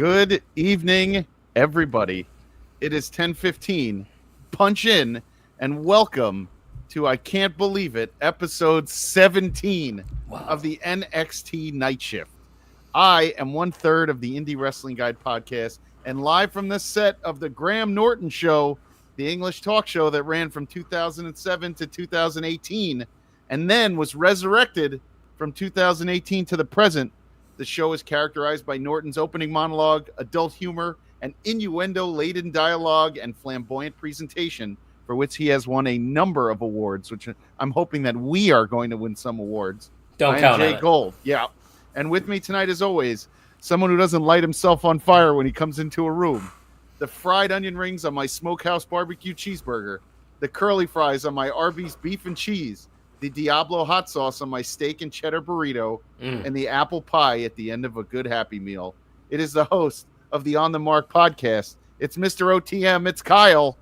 Good evening, everybody. It is 10:15. Punch in and welcome to I Can't Believe It, episode 17 of the NXT Night Shift. I am 1/3 of the Indie Wrestling Guide podcast, and live from the set of the Graham Norton Show, the English talk show that ran from 2007 to 2018, and then was resurrected from 2018 to the present. The show is characterized by Norton's opening monologue, adult humor, and innuendo-laden dialogue and flamboyant presentation, for which he has won a number of awards, which I'm hoping that we are going to win some awards. Don't count on it. Gold. Yeah. And with me tonight, as always, someone who doesn't light himself on fire when he comes into a room. The fried onion rings on my Smokehouse barbecue cheeseburger. The curly fries on my Arby's beef and cheese. The Diablo hot sauce on my steak and cheddar burrito, and the apple pie at the end of a good Happy Meal. It is the host of the On the Mark podcast. It's Mr. OTM. It's Kyle.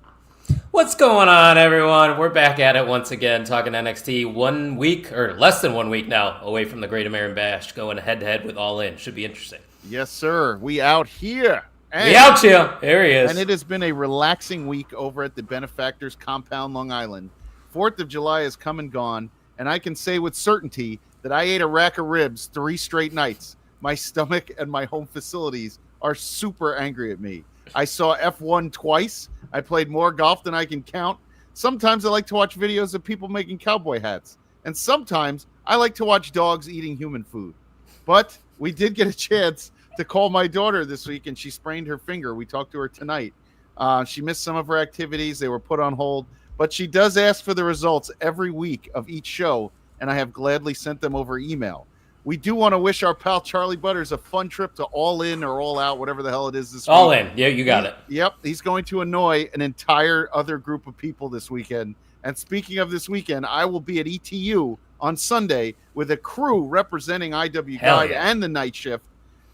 What's going on, everyone? We're back at it once again, talking NXT 1 week, or less than 1 week now, away from the Great American Bash, going head-to-head with All In. Should be interesting. Yes, sir. We out here. We out here. There he is. And it has been a relaxing week over at the Benefactors Compound, Long Island. 4th of July has come and gone, and I can say with certainty that I ate a rack of ribs 3 straight nights. My stomach and my home facilities are super angry at me. I saw F1 twice. I played more golf than I can count. Sometimes I like to watch videos of people making cowboy hats. And sometimes I like to watch dogs eating human food. But we did get a chance to call my daughter this week, and she sprained her finger. We talked to her tonight. She missed some of her activities. They were put on hold. But she does ask for the results every week of each show, and I have gladly sent them over email. We do want to wish our pal Charlie Butters a fun trip to All In or All Out, whatever the hell it is this week. All In. Yeah, you got it. Yep. He's going to annoy an entire other group of people this weekend. And speaking of this weekend, I will be at ETU on Sunday with a crew representing IW Guide and the Night Shift.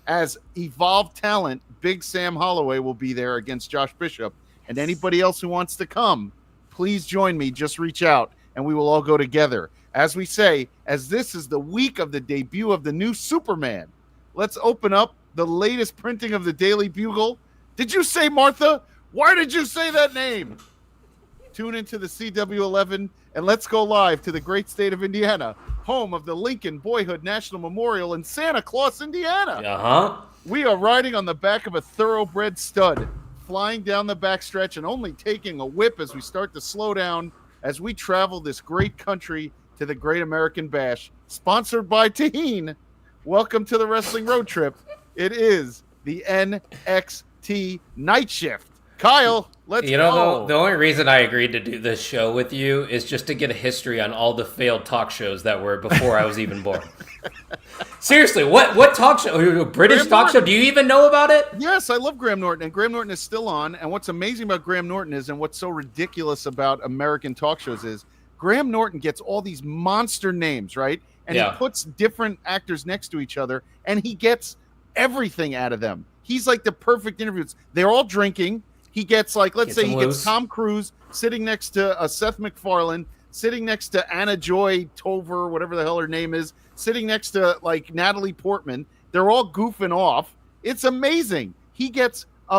As Evolved Talent, Big Sam Holloway will be there against Josh Bishop. And anybody else who wants to come, please join me. Just reach out, and we will all go together. As we say, as this is the week of the debut of the new Superman, let's open up the latest printing of the Daily Bugle. Did you say Martha? Why did you say that name? Tune into the CW11, and let's go live to the great state of Indiana, home of the Lincoln Boyhood National Memorial in Santa Claus, Indiana. We are riding on the back of a thoroughbred stud, flying down the backstretch and only taking a whip as we start to slow down as we travel this great country to the Great American Bash, sponsored by Tahine. Welcome to the Wrestling Road Trip. It is the NXT Night Shift. Kyle, let's go. The only reason I agreed to do this show with you is just to get a history on all the failed talk shows that were before I was even born. Seriously, what talk show? British talk show? Do you even know about it? Yes, I love Graham Norton, and Graham Norton is still on. And what's amazing about Graham Norton is, and what's so ridiculous about American talk shows is, Graham Norton gets all these monster names, right? And he puts different actors next to each other, and he gets everything out of them. He's like the perfect interviews. They're all drinking. He gets, like, let's say he gets Tom Cruise sitting next to Seth MacFarlane, sitting next to Anna Joy Tover, whatever the hell her name is, sitting next to, like, Natalie Portman. They're all goofing off. It's amazing. He gets I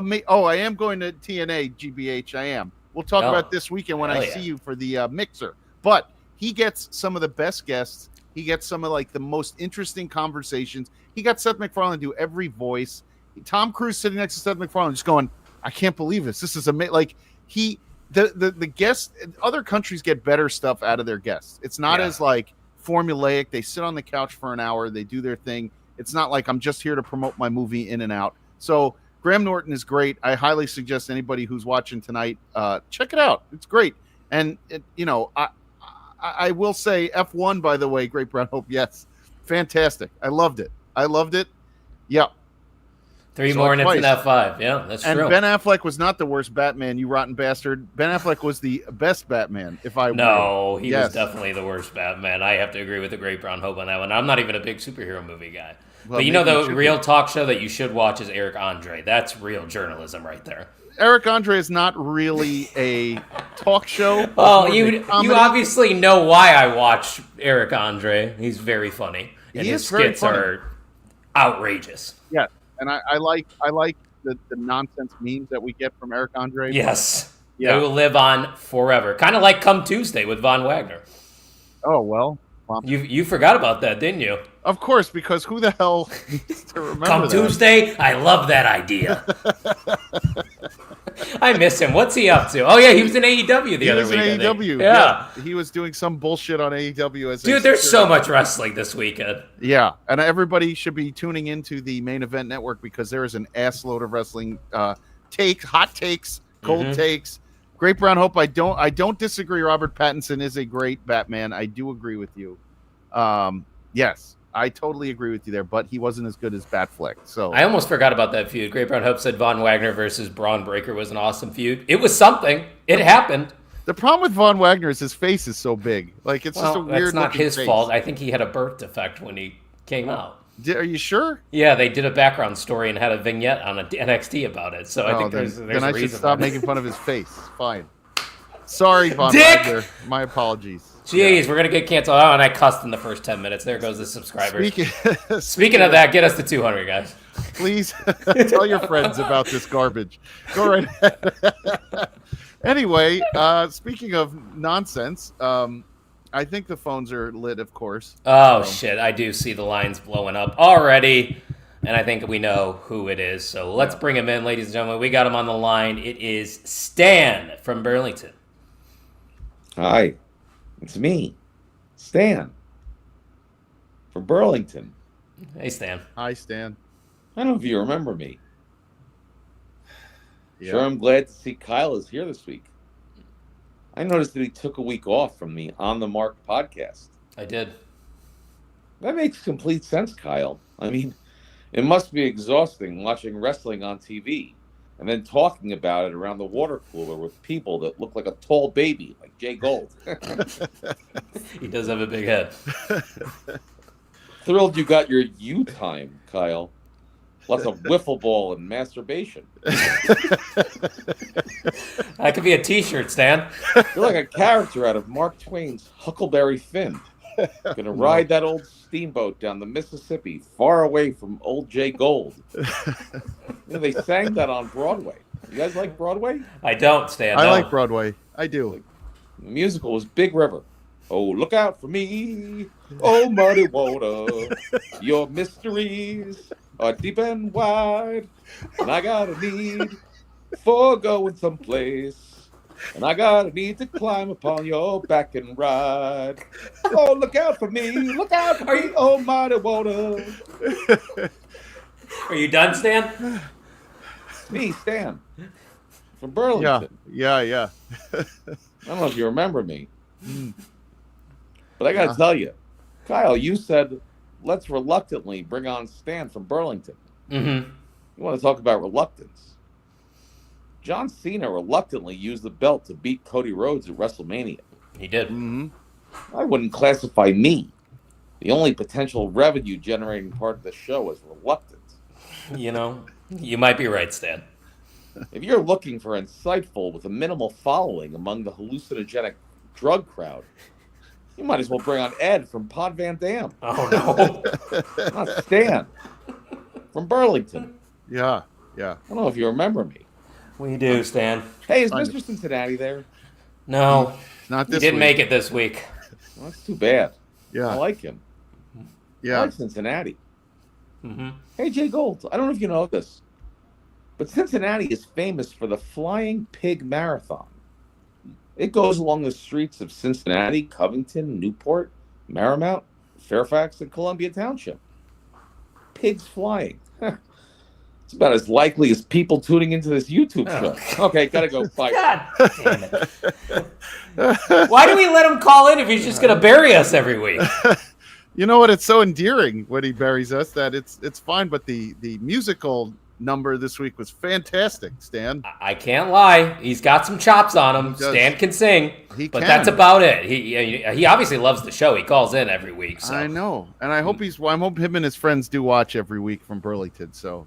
am going to TNA, GBH. I am. We'll talk about this weekend when I see you for the mixer. But he gets some of the best guests. He gets some of, like, the most interesting conversations. He got Seth MacFarlane do every voice. Tom Cruise sitting next to Seth MacFarlane just going, I can't believe this. This is amazing. Like, the guests, other countries get better stuff out of their guests. It's not as, like, formulaic. They sit on the couch for an hour. They do their thing. It's not like I'm just here to promote my movie in and out. So Graham Norton is great. I highly suggest anybody who's watching tonight, check it out. It's great. And, I will say F1, by the way, Great Brown Hope. Yes. Fantastic. I loved it. Yeah. 3 more and it's an F5. Yeah, that's true. And Ben Affleck was not the worst Batman, you rotten bastard. Ben Affleck was the best Batman, he was definitely the worst Batman. I have to agree with the Great Brown Hope on that one. I'm not even a big superhero movie guy. Well, but the real talk show that you should watch is Eric Andre. That's real journalism right there. Eric Andre is not really a talk show. Well, you obviously know why I watch Eric Andre. He's very funny. And his skits are outrageous. Yeah. And I like the nonsense memes that we get from Eric Andre. Yes. Yeah. They will live on forever. Kind of like Come Tuesday with Von Wagner. Oh, well. You forgot about that, didn't you? Of course, because who the hell needs to remember Come that? Tuesday, I love that idea. I miss him. What's he up to? Oh, yeah, he was in AEW the other week. He was in AEW. Yeah. He was doing some bullshit on AEW. Dude, there's so much wrestling this weekend. Yeah, and everybody should be tuning into the Main Event Network because there is an assload of wrestling hot takes, cold takes. Great Brown Hope. I don't disagree. Robert Pattinson is a great Batman. I do agree with you. Yes, I totally agree with you there, but he wasn't as good as Batfleck. So I almost forgot about that feud. Great Brown Hope said Von Wagner versus Braun Breaker was an awesome feud. It was something. It happened. The problem with Von Wagner is his face is so big. Like it's just a weird. That's not his face. fault. I think he had a birth defect when he came out. Are you sure? Yeah, they did a background story and had a vignette on NXT about it. So I think there's then a I reason should stop making fun of his face. Fine. Sorry, Von Dick! Wagner. My apologies. Jeez, we're going to get canceled. Oh, and I cussed in the first 10 minutes. There goes the subscribers. Speaking of that, get us to 200, guys. Please tell your friends about this garbage. Go right ahead. Anyway, speaking of nonsense, I think the phones are lit, of course. Oh, shit. I do see the lines blowing up already, and I think we know who it is. So let's bring him in, ladies and gentlemen. We got him on the line. It is Stan from Burlington. Hi. It's me, Stan, from Burlington. Hey, Stan. Hi, Stan. I don't know if you remember me. Yeah. Sure, I'm glad to see Kyle is here this week. I noticed that he took a week off from the On the Mark podcast. I did. That makes complete sense, Kyle. I mean, it must be exhausting watching wrestling on TV and then talking about it around the water cooler with people that look like a tall baby, like Jay Gold. He does have a big head. Thrilled you got your you time, Kyle. Lots of wiffle ball and masturbation. That could be a t-shirt, Stan. You're like a character out of Mark Twain's Huckleberry Finn. Gonna ride that old steamboat down the Mississippi, far away from old Jay Gold. They sang that on Broadway. You guys like Broadway? I don't, Stan. I like Broadway. I do. The musical was Big River. Oh, look out for me. Oh, muddy water. Your mysteries are deep and wide. And I got a need for going someplace. And I got a need to climb upon your back and ride. Oh, look out for me. Look out for me. Oh, mighty water. Are you done, Stan? It's me, Stan. From Burlington. Yeah. I don't know if you remember me. But I got to tell you, Kyle, you said, let's reluctantly bring on Stan from Burlington. Mm-hmm. You want to talk about reluctance? John Cena reluctantly used the belt to beat Cody Rhodes at WrestleMania. He did. Mm-hmm. I wouldn't classify me, the only potential revenue-generating part of the show, as reluctant. You know, you might be right, Stan. If you're looking for insightful with a minimal following among the hallucinogenic drug crowd, you might as well bring on Ed from Pod Van Dam. Oh, no. Not Stan. From Burlington. Yeah. I don't know if you remember me. We do, Stan. Hey, is Mr. Cincinnati there? No. Not this He didn't week. make it this week. Well, that's too bad. Yeah. I like him. Yeah. I like Cincinnati. Mm-hmm. Hey, Jay Gold, I don't know if you know this, but Cincinnati is famous for the Flying Pig Marathon. It goes along the streets of Cincinnati, Covington, Newport, Marymount, Fairfax, and Columbia Township. Pigs flying. It's about as likely as people tuning into this YouTube show. Okay, gotta go. Bye. God damn it. Why do we let him call in if he's just going to bury us every week? You know what? It's so endearing when he buries us that it's fine. But the musical number this week was fantastic, Stan. I can't lie. He's got some chops on him. He does. Stan can sing, but that's about it. He obviously loves the show. He calls in every week. So. I know, and I hope I hope him and his friends do watch every week from Burlington. So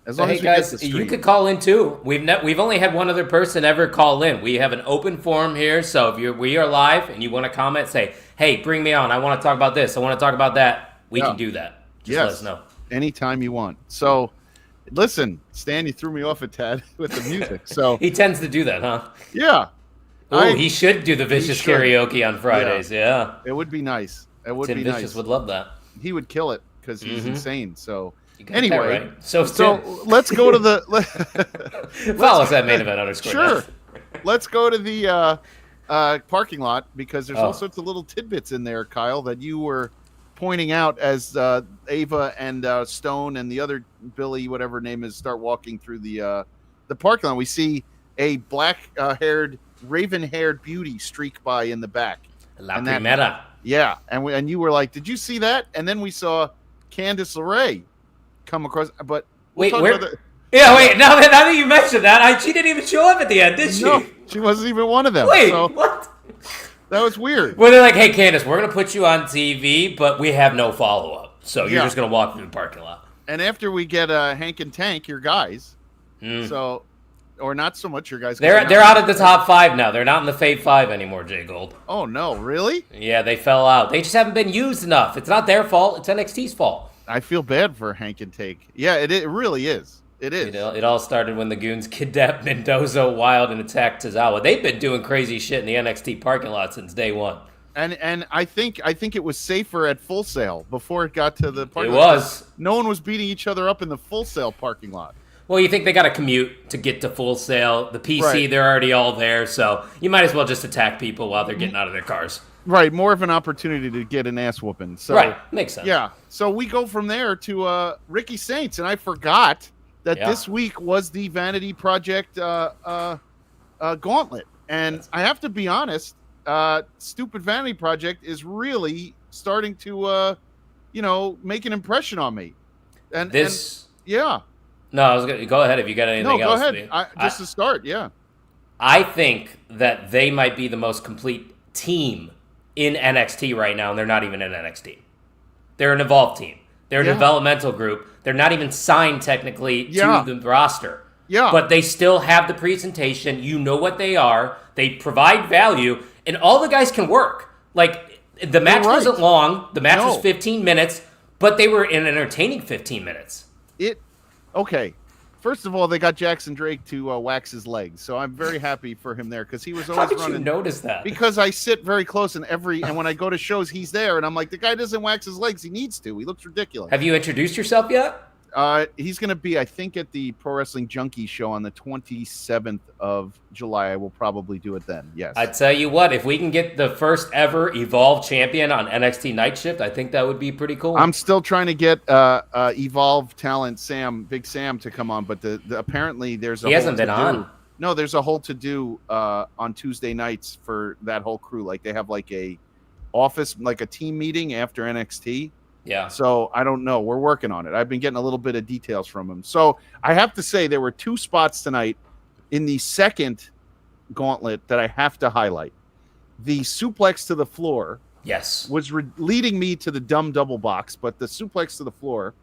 as long as we guys, get the stream. you could call in too. We've only had one other person ever call in. We have an open forum here, so if we are live and you want to comment, say, "Hey, bring me on. I want to talk about this. I want to talk about that." We can do that. Just let us know anytime you want. So. Listen, Stan, you threw me off a tad with the music. So he tends to do that, huh? Yeah. Oh, he should do the Vicious karaoke on Fridays. Yeah. It would be nice. It would Tim be Vicious nice. would love that. He would kill it because he's insane. So anyway, right. So let's go to the follow us at main event _ Sure. Let's go to the parking lot because there's all sorts of little tidbits in there, Kyle, that you were pointing out as Ava and Stone and the other Billy, whatever name is, start walking through the parking lot. We see a black-haired, raven-haired beauty streak by in the back. La Primera. Yeah, and you were like, did you see that? And then we saw Candice LeRae come across. But wait, where? Wait. Now that you mentioned that, she didn't even show up at the end, did she? No, she wasn't even one of them. Wait, what? That was weird. Well, they're like, hey, Candice, we're going to put you on TV, but we have no follow-up. So you're just going to walk through the parking lot. And after we get Hank and Tank, your guys, so... Or not so much your guys. They're out of the top 5 now. They're not in the Fave 5 anymore, Jay Gold. Oh, no. Really? Yeah, they fell out. They just haven't been used enough. It's not their fault. It's NXT's fault. I feel bad for Hank and Tank. Yeah, it really is. It is. It all started when the Goons kidnapped Mendoza, Wild, and attacked Tozawa. They've been doing crazy shit in the NXT parking lot since day one. And I think it was safer at Full Sail before it got to the parking lot. It was. No one was beating each other up in the Full Sail parking lot. Well, you think they got to commute to get to Full Sail. The PC, they're already all there, so you might as well just attack people while they're getting out of their cars. Right, more of an opportunity to get an ass whooping. So, right, makes sense. Yeah, so we go from there to Ricky Saints, and I forgot that this week was the Vanity Project gauntlet. And I have to be honest, Stupid Vanity Project is really starting to, make an impression on me. Yeah. No, I was gonna go ahead if you got anything else. No, go ahead. Just to start, yeah. I think that they might be the most complete team in NXT right now, and they're not even in NXT. They're an evolved team. They're a developmental group. They're not even signed technically to the roster. Yeah. But they still have the presentation. You know what they are. They provide value, and all the guys can work. Like, the match wasn't long. The match was 15 minutes, but they were an entertaining 15 minutes. Okay, first of all, they got Jackson Drake to wax his legs, so I'm very happy for him there because he was always running. How did you notice that? Because I sit very close and when I go to shows, he's there, and I'm like, the guy doesn't wax his legs. He needs to. He looks ridiculous. Have you introduced yourself yet? He's going to be, I think, at the Pro Wrestling Junkie show on the 27th of July. I will probably do it then, yes. I tell you what, if we can get the first ever Evolve champion on NXT Night Shift, I think that would be pretty cool. I'm still trying to get Evolve talent Big Sam, to come on, but apparently there's a He hasn't been on. No, there's a whole to-do on Tuesday nights for that whole crew. Like, they have like a office, like a team meeting after NXT. Yeah. So I don't know. We're working on it. I've been getting a little bit of details from him. So I have to say there were 2 spots tonight in the second gauntlet that I have to highlight. The suplex to the floor. Yes. Was leading me to the dumb double box, but the suplex to the floor,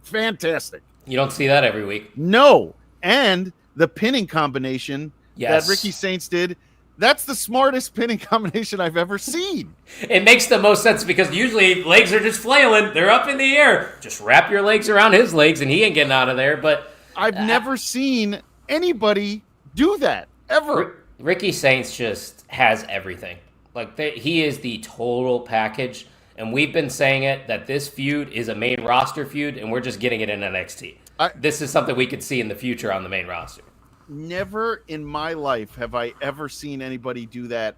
fantastic. You don't see that every week. No. And the pinning combination that Ricky Saints did. That's the smartest pinning combination I've ever seen. It makes the most sense because usually legs are just flailing. They're up in the air. Just wrap your legs around his legs and he ain't getting out of there. But I've never seen anybody do that, ever. Ricky Saints just has everything. Like, he is the total package. And we've been saying it, that this feud is a main roster feud, and we're just getting it in NXT. This is something we could see in the future on the main roster. Never in my life have I ever seen anybody do that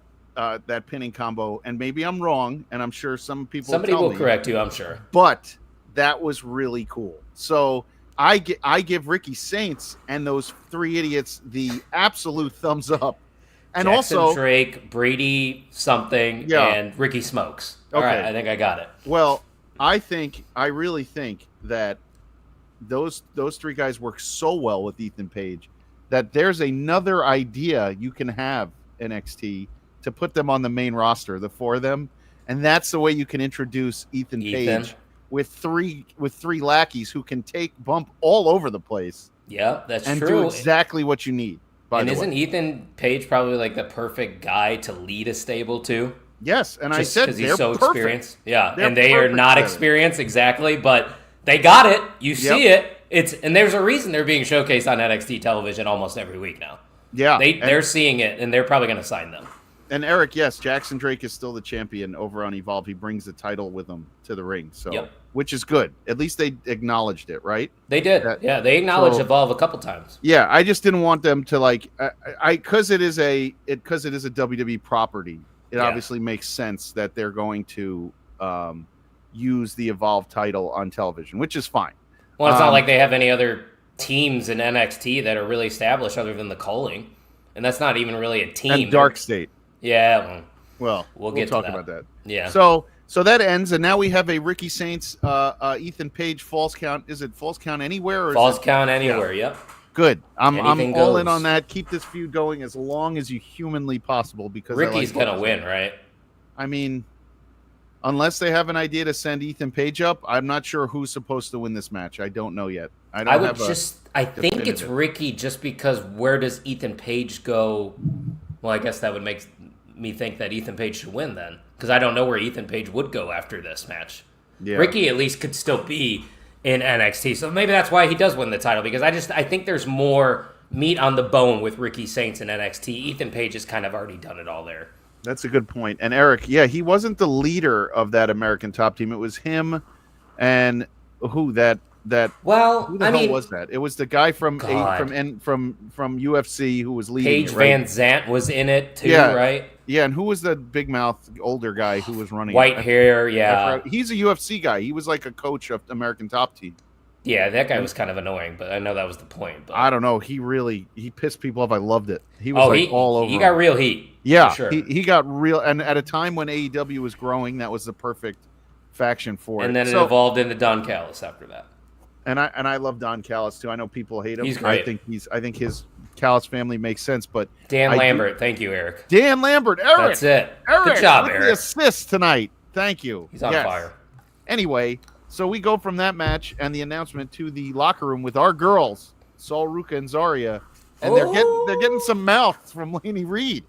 pinning combo, and maybe I'm wrong, and I'm sure somebody will correct you, I'm sure. But that was really cool. So I give Ricky Saints and those 3 idiots the absolute thumbs up. And Jackson also Drake, Brady something, and Ricky Smokes. All right, I think I got it. Well, I really think that those 3 guys work so well with Ethan Page that there's another idea you can have NXT to put them on the main roster, the 4 of them, and that's the way you can introduce Ethan Page with three lackeys who can bump all over the place. Yeah, that's true. And do exactly what you need. And isn't Ethan Page probably like the perfect guy to lead a stable too? Yes, and I said because he's so experienced. Yeah, They're and they are not experienced exactly, but they got it. You see it. And there's a reason they're being showcased on NXT television almost every week now. Yeah. They're seeing it, and they're probably going to sign them. And Eric, yes, Jackson Drake is still the champion over on Evolve. He brings the title with him to the ring, so which is good. At least they acknowledged it, right? They did. They acknowledged Evolve a couple times. Yeah, I just didn't want them to because it is a WWE property. It obviously makes sense that they're going to use the Evolve title on television, which is fine. Well, it's not like they have any other teams in NXT that are really established other than the Culling, and that's not even really a team. And Dark State. Yeah. Well, we'll talk about that. Yeah. So that ends, and now we have a Ricky Saints, Ethan Page false count. Is it false count anywhere? Or false count anywhere. Yep. Good. I'm all in goes. on that. Keep this feud going as long as you humanly possible because Ricky's gonna win, right? I mean, unless they have an idea to send Ethan Page up, I'm not sure who's supposed to win this match. I don't know yet. I think it's Ricky just because where does Ethan Page go? Well, I guess that would make me think that Ethan Page should win then, because I don't know where Ethan Page would go after this match. Yeah. Ricky at least could still be in NXT, so maybe that's why he does win the title, because I think there's more meat on the bone with Ricky Saints in NXT. Ethan Page has kind of already done it all there. That's a good point. And Eric, he wasn't the leader of that American Top Team. It was him and who that who the hell was that? It was the guy from UFC who was leading. Paige Van Zant was in it too, right? Yeah, and who was the big mouth older guy who was running? White hair, yeah. He's a UFC guy. He was like a coach of American Top Team. Yeah, that guy was kind of annoying, but I know that was the point. But I don't know. He pissed people off. I loved it. He was all over. He got real heat. Yeah, for sure. He got real. And at a time when AEW was growing, that was the perfect faction for it. And then it evolved into Don Callis after that. And I love Don Callis too. I know people hate him. He's great. I think his Callis family makes sense. But Dan Lambert, thank you, Eric. Dan Lambert, Eric. That's it. Eric, good job, with Eric. The assist tonight. Thank you. He's on fire. Anyway, so we go from that match and the announcement to the locker room with our girls, Sol Ruca and Zarya, and they're getting some mouths from Lainey Reed.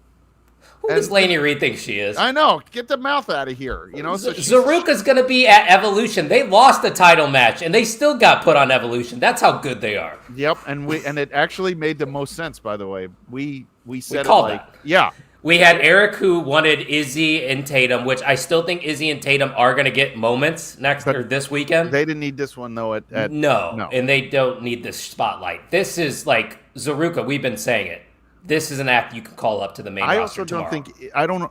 Who does Lainey Reed think she is? I know. Get the mouth out of here. You know, Zaruka's going to be at Evolution. They lost the title match, and they still got put on Evolution. That's how good they are. Yep, and it actually made the most sense. By the way, we said called that. Yeah. We had Eric who wanted Izzy and Tatum, which I still think Izzy and Tatum are going to get moments this weekend. They didn't need this one though. No, and they don't need this spotlight. This is like Zaruka. We've been saying it. This is an act you can call up to the main roster tomorrow.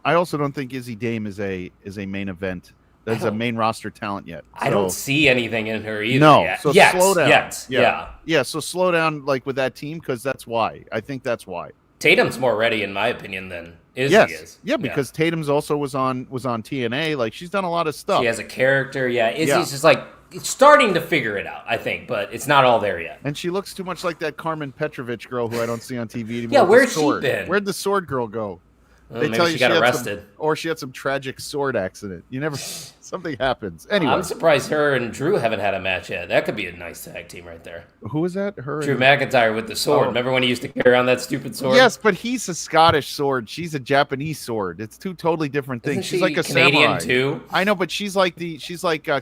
I also don't think Izzy Dame is a main event. That's a main roster talent yet. I don't see anything in her either. No, yet. so slow down. Yeah. So slow down, like with that team, because that's why. I think that's why. Tatum's more ready, in my opinion, than Izzy is. Yeah, because Tatum's also was on TNA. Like she's done a lot of stuff. She has a character. Yeah, Izzy's just like starting to figure it out, I think, but it's not all there yet. And she looks too much like that Carmen Petrovich girl who I don't see on TV anymore. Yeah, where's she been? Where'd the sword girl go? They tell you she got arrested. Or she had some tragic sword accident. Something happens. Anyway. I'm surprised her and Drew haven't had a match yet. That could be a nice tag team right there. Who is that? Drew McIntyre with the sword. Remember when he used to carry around that stupid sword? Yes, but he's a Scottish sword. She's a Japanese sword. It's two totally different things. She's like a Canadian samurai. Too. I know, but she's like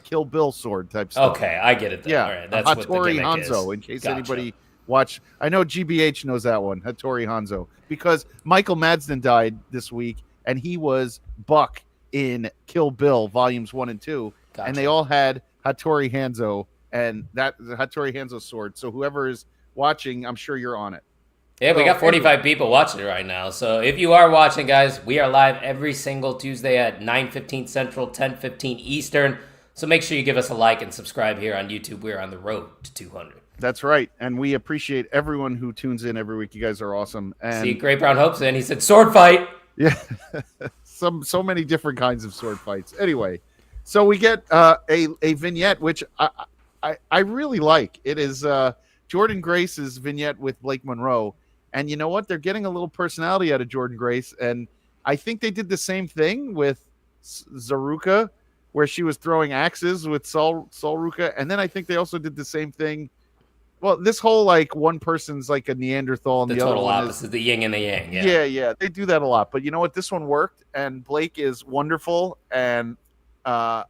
Kill Bill sword type stuff. Okay, I get it then. Yeah, all right, that's what the gimmick Hanzo, is. in case anybody watch. I know GBH knows that one, Hattori Hanzo, because Michael Madsen died this week, and he was Buck in Kill Bill Volumes 1 and 2, and they all had Hattori Hanzo, and the Hattori Hanzo sword. So whoever is watching, I'm sure you're on it. Yeah, we got 45 people watching it right now. So if you are watching, guys, we are live every single Tuesday at 9:15 Central, 10:15 Eastern. So make sure you give us a like and subscribe here on YouTube. We're on the road to 200. That's right. And we appreciate everyone who tunes in every week. You guys are awesome. And see, Great Brown Hope's in. He said, sword fight. Yeah. so many different kinds of sword fights. Anyway, so we get a vignette, which I really like. It is Jordan Grace's vignette with Blake Monroe. And you know what? They're getting a little personality out of Jordan Grace. And I think they did the same thing with Zaruka, where she was throwing axes with Sol Ruca. And then I think they also did the same thing. Well, this whole like one person's like a Neanderthal and the other one is the yin and the yang. Yeah. They do that a lot. But you know what? This one worked. And Blake is wonderful. And my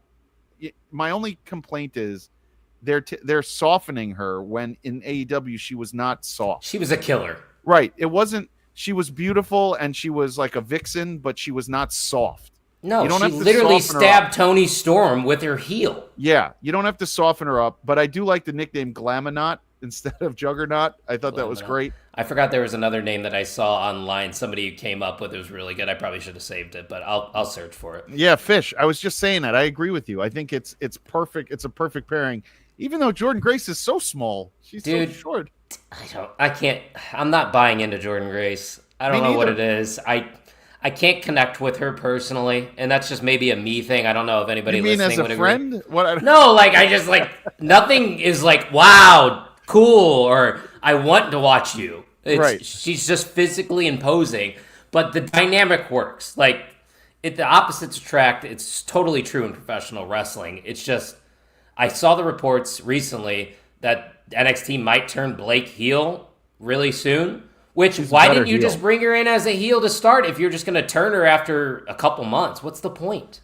only complaint is they're softening her when in AEW she was not soft. She was a killer. Right. It wasn't. She was beautiful and she was like a vixen, but she was not soft. No, she literally stabbed Tony Storm with her heel. Yeah, you don't have to soften her up, but I do like the nickname Glamonaut instead of Juggernaut. I thought that was great. I forgot there was another name that I saw online. Somebody came up with it was really good. I probably should have saved it, but I'll search for it. Yeah, Fish. I was just saying that. I agree with you. I think it's perfect. It's a perfect pairing. Even though Jordynne Grace is so small, she's so short. I'm not buying into Jordynne Grace. I don't know what it is. I can't connect with her personally, and that's just maybe a me thing. I don't know if anybody listening would agree. You mean as a friend? No, like I just nothing is like wow, cool, or I want to watch you. Right. She's just physically imposing, but the dynamic works. Like the opposites attract. It's totally true in professional wrestling. It's just I saw the reports recently that NXT might turn Blake heel really soon. Why didn't you just bring her in as a heel to start if you're just going to turn her after a couple months? What's the point?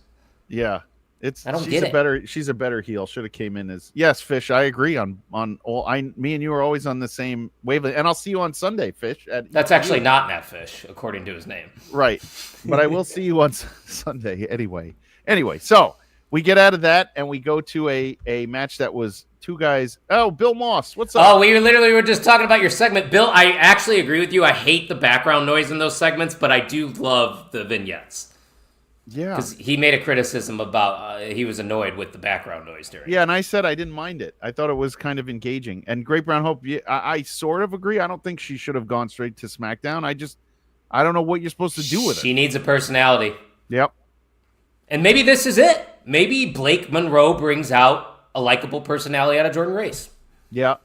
Yeah, I don't get it. She's a better heel. Should have came in as Fish. I agree on all. Me and you are always on the same wavelength, and I'll see you on Sunday, Fish. That's actually not Matt Fish, according to his name. Right, but I will see you on Sunday anyway. Anyway, so we get out of that and we go to a match that was two guys. Oh, Bill Moss, what's up? Oh, we were just talking about your segment. Bill, I actually agree with you. I hate the background noise in those segments, but I do love the vignettes. Yeah. Because he made a criticism about he was annoyed with the background noise during and I said I didn't mind it. I thought it was kind of engaging. And Great Brown Hope, I sort of agree. I don't think she should have gone straight to SmackDown. I don't know what you're supposed to do with it. She needs a personality. Yep. And maybe this is it. Maybe Blake Monroe brings out a likable personality out of Jordynne Grace. Yeah.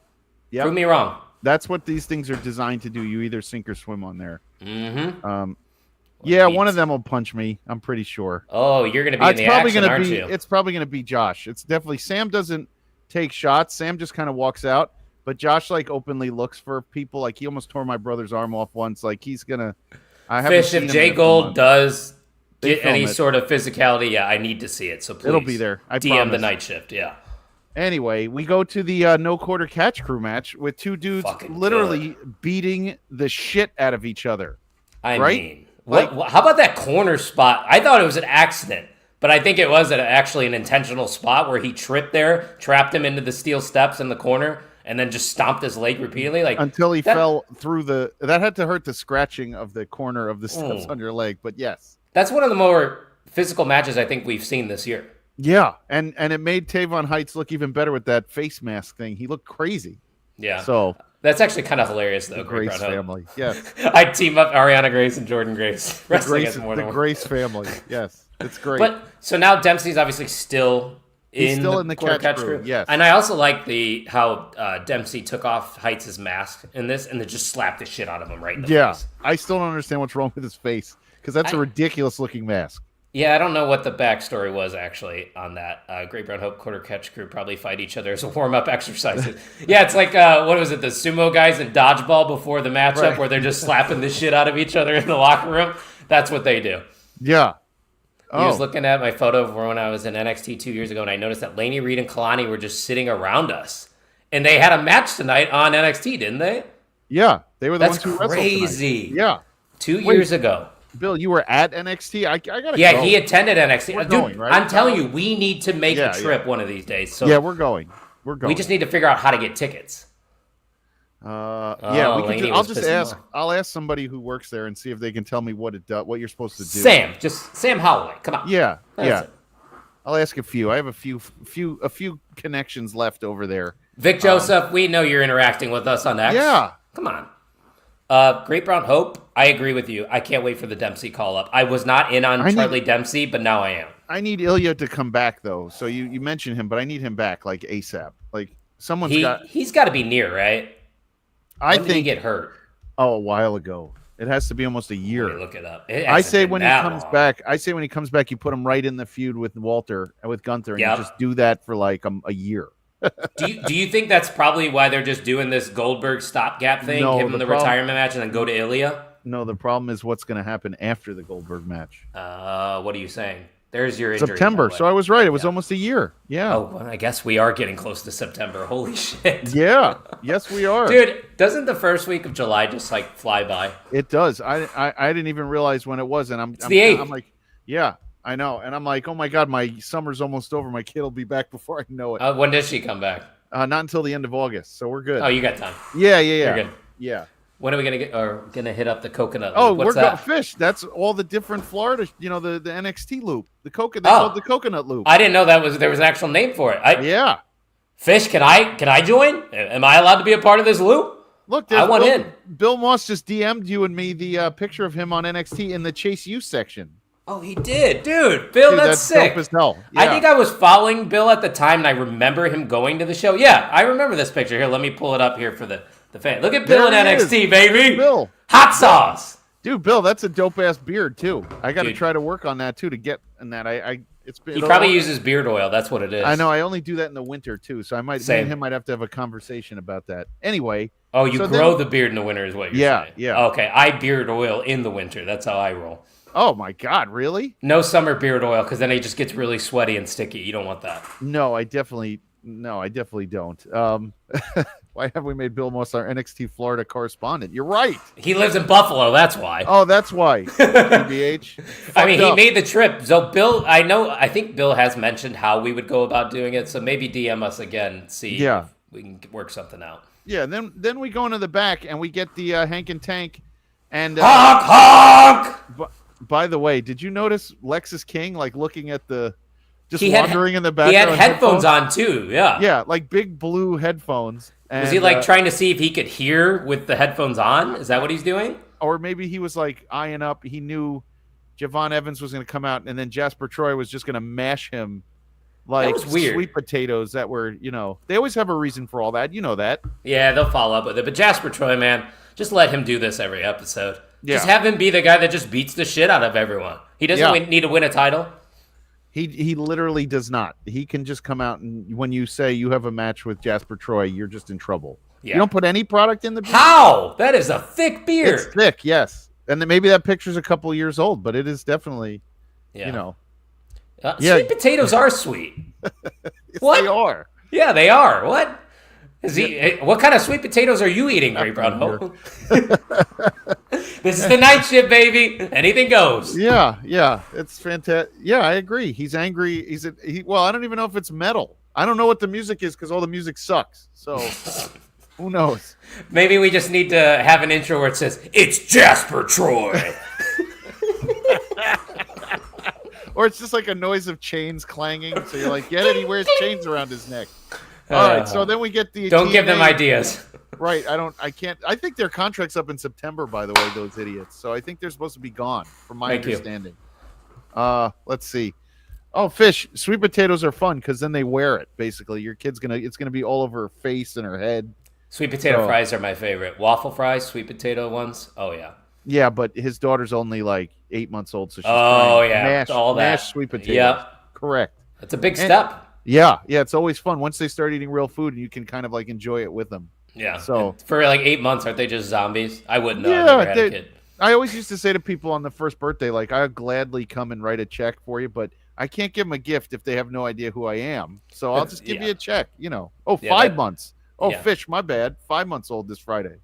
Prove me wrong. That's what these things are designed to do. You either sink or swim on there. Mm-hmm. One of them will punch me. I'm pretty sure. Oh, you're going to be in the action, aren't you? It's probably going to be Josh. It's definitely Sam doesn't take shots. Sam just kind of walks out. But Josh openly looks for people. He almost tore my brother's arm off once. He's gonna. Fish. If Jay Gold does get any sort of physicality, I need to see it. So please, it'll be there. I DM promise. the Night Shift. Yeah. Anyway, we go to the no quarter catch crew match with two dudes literally beating the shit out of each other. I mean, how about that corner spot? I thought it was an accident, but I think it was actually an intentional spot where he tripped there, trapped him into the steel steps in the corner, and then just stomped his leg repeatedly, until he fell through the. That had to hurt the scratching of the corner of the steps on your leg, but yes, that's one of the more physical matches I think we've seen this year. Yeah, and it made Tavon Heights look even better with that face mask thing. He looked crazy. Yeah. So that's actually kind of hilarious, though. The Grace family. Yes. I'd team up Ariana Grace and Jordynne Grace. The Grace family. Yes, it's great. But so now Dempsey's obviously still in the catch crew. Yes. And I also like how Dempsey took off Heights' mask in this and then just slapped the shit out of him right in the face. I still don't understand what's wrong with his face because that's a ridiculous looking mask. Yeah, I don't know what the backstory was actually on that. Great Brown Hope quarter catch crew probably fight each other as a warm-up exercise. Yeah, it's like, what was it, the sumo guys in dodgeball before the matchup where they're just slapping the shit out of each other in the locker room? That's what they do. Yeah. I was looking at my photo of when I was in NXT 2 years ago, and I noticed that Laney Reed and Kalani were just sitting around us. And they had a match tonight on NXT, didn't they? Yeah. They were the ones who wrestled tonight. That's crazy. Yeah. 2 years ago. Bill, you were at NXT? I gotta go. Yeah, he attended NXT. We're going, right? I'm telling you, we need to make a trip one of these days. So we're going. We just need to figure out how to get tickets. We can. I'll ask somebody who works there and see if they can tell me what you're supposed to do. Sam Holloway. Come on. Yeah. I'll ask a few. I have a few connections left over there. Vic Joseph, we know you're interacting with us on X. Yeah. Come on. Great Brown Hope, I agree with you. I can't wait for the Dempsey call-up. I was not in on Charlie Dempsey, but now I am. I need Ilya to come back, though. So you mentioned him, but I need him back, ASAP. He's got to be near, right? When did he get hurt? Oh, a while ago. It has to be almost a year. Let me look it up. I say when he comes back, you put him right in the feud with Gunther, and you just do that for a year. Do you think that's probably why they're just doing this Goldberg stopgap thing, give him the retirement match, and then go to Ilya? No, the problem is what's going to happen after the Goldberg match. What are you saying? There's your injury. September. So I was right. It was almost a year. Yeah. Oh, well, I guess we are getting close to September. Holy shit. Yeah. Yes, we are. Dude, doesn't the first week of July just like fly by? It does. I didn't even realize when it was, and It's the 8th. I'm like, yeah, I know, and I'm like, oh my god, my summer's almost over. My kid will be back before I know it. When does she come back? Not until the end of August, so we're good. Oh, you got time. Yeah. You're good. Yeah. When are we gonna hit up the coconut loop? Oh, What's we're that? going fish. That's all the different Florida, the NXT loop. The coconut. They called the coconut loop. I didn't know there was an actual name for it. Yeah. Fish, can I join? Am I allowed to be a part of this loop? Look, I want in. Bill Moss just DM'd you and me the picture of him on NXT in the Chase U section. Oh, he did, dude. Bill, that's sick. Dope as hell. Yeah. I think I was following Bill at the time, and I remember him going to the show. Yeah, I remember this picture. Here, let me pull it up here for the fan. Look at Bill in NXT, baby. Bill. Hot sauce. Dude, Bill, that's a dope ass beard too. I got to try to work on that too to get in that. He probably uses beard oil. That's what it is. I know. I only do that in the winter too, so me and him might have to have a conversation about that. Anyway. Oh, you grow the beard in the winter, is what you're saying? Yeah. Okay, I beard oil in the winter. That's how I roll. Oh my God, really? No summer beard oil because then it just gets really sweaty and sticky. You don't want that. No, I definitely don't. Why have we made Bill Moss our NXT Florida correspondent? You're right. He lives in Buffalo. That's why. Oh, that's why. PBH. I mean, he made the trip. So Bill, I think Bill has mentioned how we would go about doing it. So maybe DM us again, see if we can work something out. Yeah. Then we go into the back and we get the Hank and Tank and honk. By the way, did you notice Lexus King looking at the wandering in the background? He had headphones on too. Yeah. Yeah, like big blue headphones. And, was he trying to see if he could hear with the headphones on? Is that what he's doing? Or maybe he was eyeing up. He knew Javon Evans was going to come out, and then Jasper Troy was just going to mash him like that was weird. Sweet potatoes that were, they always have a reason for all that. You know that. Yeah, they'll follow up with it. But Jasper Troy, man, just let him do this every episode. Yeah. Just have him be the guy that just beats the shit out of everyone. He doesn't need to win a title. He literally does not. He can just come out and when you say you have a match with Jasper Troy, you're just in trouble. Yeah. You don't put any product in the beard? How? That is a thick beard. It's thick, yes. And then maybe that picture's a couple years old, but it is definitely, Sweet potatoes are sweet. Yes, what? They are. Yeah, they are. What? What kind of sweet potatoes are you eating, Great Brown Hole? This is the night shift, baby. Anything goes. Yeah, it's fantastic. Yeah, I agree. He's angry. Well, I don't even know if it's metal. I don't know what the music is because all the music sucks. So who knows? Maybe we just need to have an intro where it says, "It's Jasper Troy." Or it's just like a noise of chains clanging. So you're like, get it? He wears chains around his neck. All right, so then we get the Don't TNA. give them ideas. Right, I can't. I think their contract's up in September, by the way, those idiots. So I think they're supposed to be gone, from my understanding. Let's see. Oh, Fish, sweet potatoes are fun because then they wear it, basically. Your kid's it's gonna be all over her face and her head. Sweet potato fries are my favorite. Waffle fries, sweet potato ones. Oh, yeah. Yeah, but his daughter's only 8 months old, so she's mashed sweet potatoes. Yep. Correct. That's a big step. Yeah, it's always fun once they start eating real food and you can kind of enjoy it with them. Yeah. So and for 8 months, aren't they just zombies? I wouldn't know. Yeah, I never had a kid. I always used to say to people on the first birthday, I'll gladly come and write a check for you, but I can't give them a gift if they have no idea who I am. So I'll just give you a check, 5 months. Oh, Fish, my bad. 5 months old this Friday.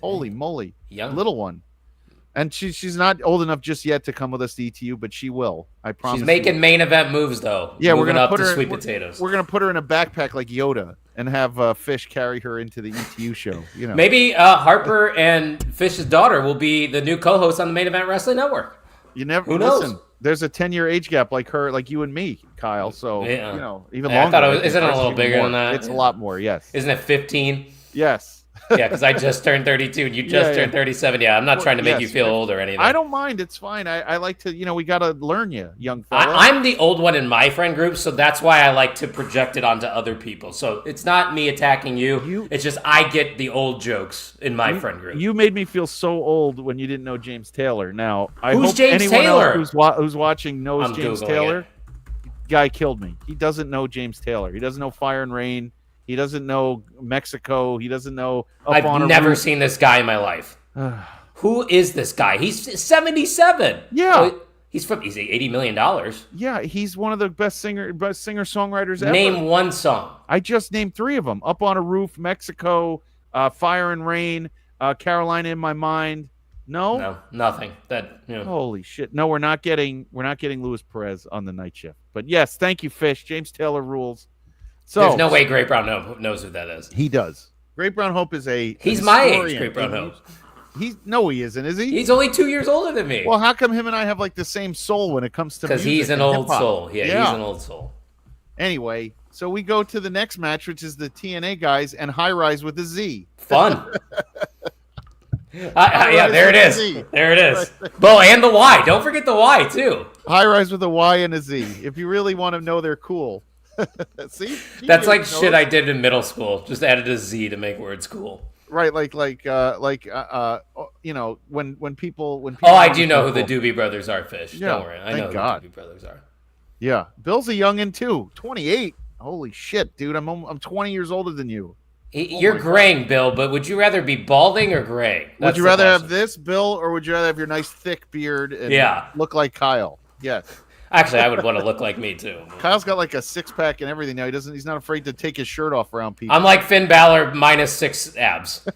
Holy moly. Young. Little one. And she's not old enough just yet to come with us to ETU, but she will. I promise. She's making main event moves, though. Yeah, we're gonna put put her her sweet potatoes. We're gonna put her in a backpack like Yoda and have Fish carry her into the ETU show. Maybe Harper and Fish's daughter will be the new co-host on the Main Event Wrestling Network. You never. Who knows? Listen, there's a 10-year age gap like you and me, Kyle. So even longer. I thought isn't it a little bigger than that? It's a lot more. Yes. Isn't it 15? Yes. Yeah, because I just turned 32 and you just turned 37. Yeah, I'm not trying to make you feel old or anything. I don't mind. It's fine. I like to, we got to learn you, young fella. I'm the old one in my friend group, so that's why I like to project it onto other people. So it's not me attacking you. It's just I get the old jokes in my friend group. You made me feel so old when you didn't know James Taylor. Now, I Who's hope James anyone Taylor? else who's watching knows James Googling Taylor. it. Guy killed me. He doesn't know James Taylor. He doesn't know Fire and Rain. He doesn't know Mexico. He doesn't know. I've never seen this guy in my life. Who is this guy? He's 77. Yeah. He's $80 million. Yeah, he's one of the best singer-songwriters ever. Name one song. I just named 3 of them. Up on a Roof, Mexico, Fire and Rain, Carolina in My Mind. No, nothing. Holy shit. No, we're not getting Luis Perez on the night shift. But yes, thank you, Fish. James Taylor rules. So there's no way Great Brown knows who that is. He does. Great Brown Hope is He's my age, Great Brown Hope. No, he isn't, is he? He's only 2 years older than me. Well, how come him and I have like the same soul when it comes to music? Because he's an old soul. Yeah, he's an old soul. Anyway, so we go to the next match, which is the TNA guys and High Rise with a Z. Fun. Yeah, there it is. There it is. Well, and the Y. Don't forget the Y, too. High Rise with a Y and a Z. If you really want to know they're cool. See? That's like shit I did in middle school. Just added a Z to make words cool. Right, you know, when people. Oh, I do know who the Doobie Brothers are, Fish. Yeah, don't worry, I know who the Doobie Brothers are. Yeah, Bill's a youngin' too. 28. Holy shit, dude! I'm 20 years older than you. You're graying, Bill, but would you rather be balding or graying? Would you rather have this, Bill, or would you rather have your nice thick beard and look like Kyle? Yes. Actually, I would want to look like me too. Kyle's got like a 6-pack and everything now. He's not afraid to take his shirt off around people. I'm like Finn Balor minus 6 abs.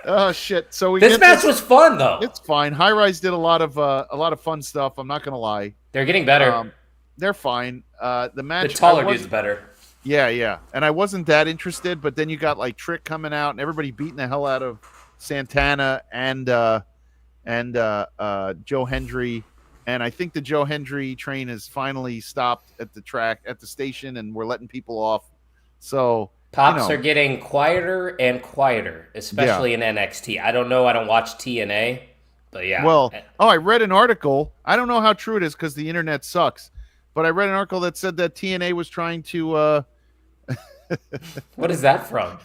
Oh shit! So this match was fun though. It's fine. High Rise did a lot of fun stuff. I'm not gonna lie. They're getting better. They're fine. The match. The taller dude's better. Yeah. And I wasn't that interested, but then you got like Trick coming out and everybody beating the hell out of Santana and Joe Hendry. And I think the Joe Hendry train has finally stopped at the station, and we're letting people off. So Pops are getting quieter and quieter, especially in NXT. I don't know. I don't watch TNA, but yeah. Well, I read an article. I don't know how true it is because the internet sucks. But I read an article that said that TNA was trying to. What is that from?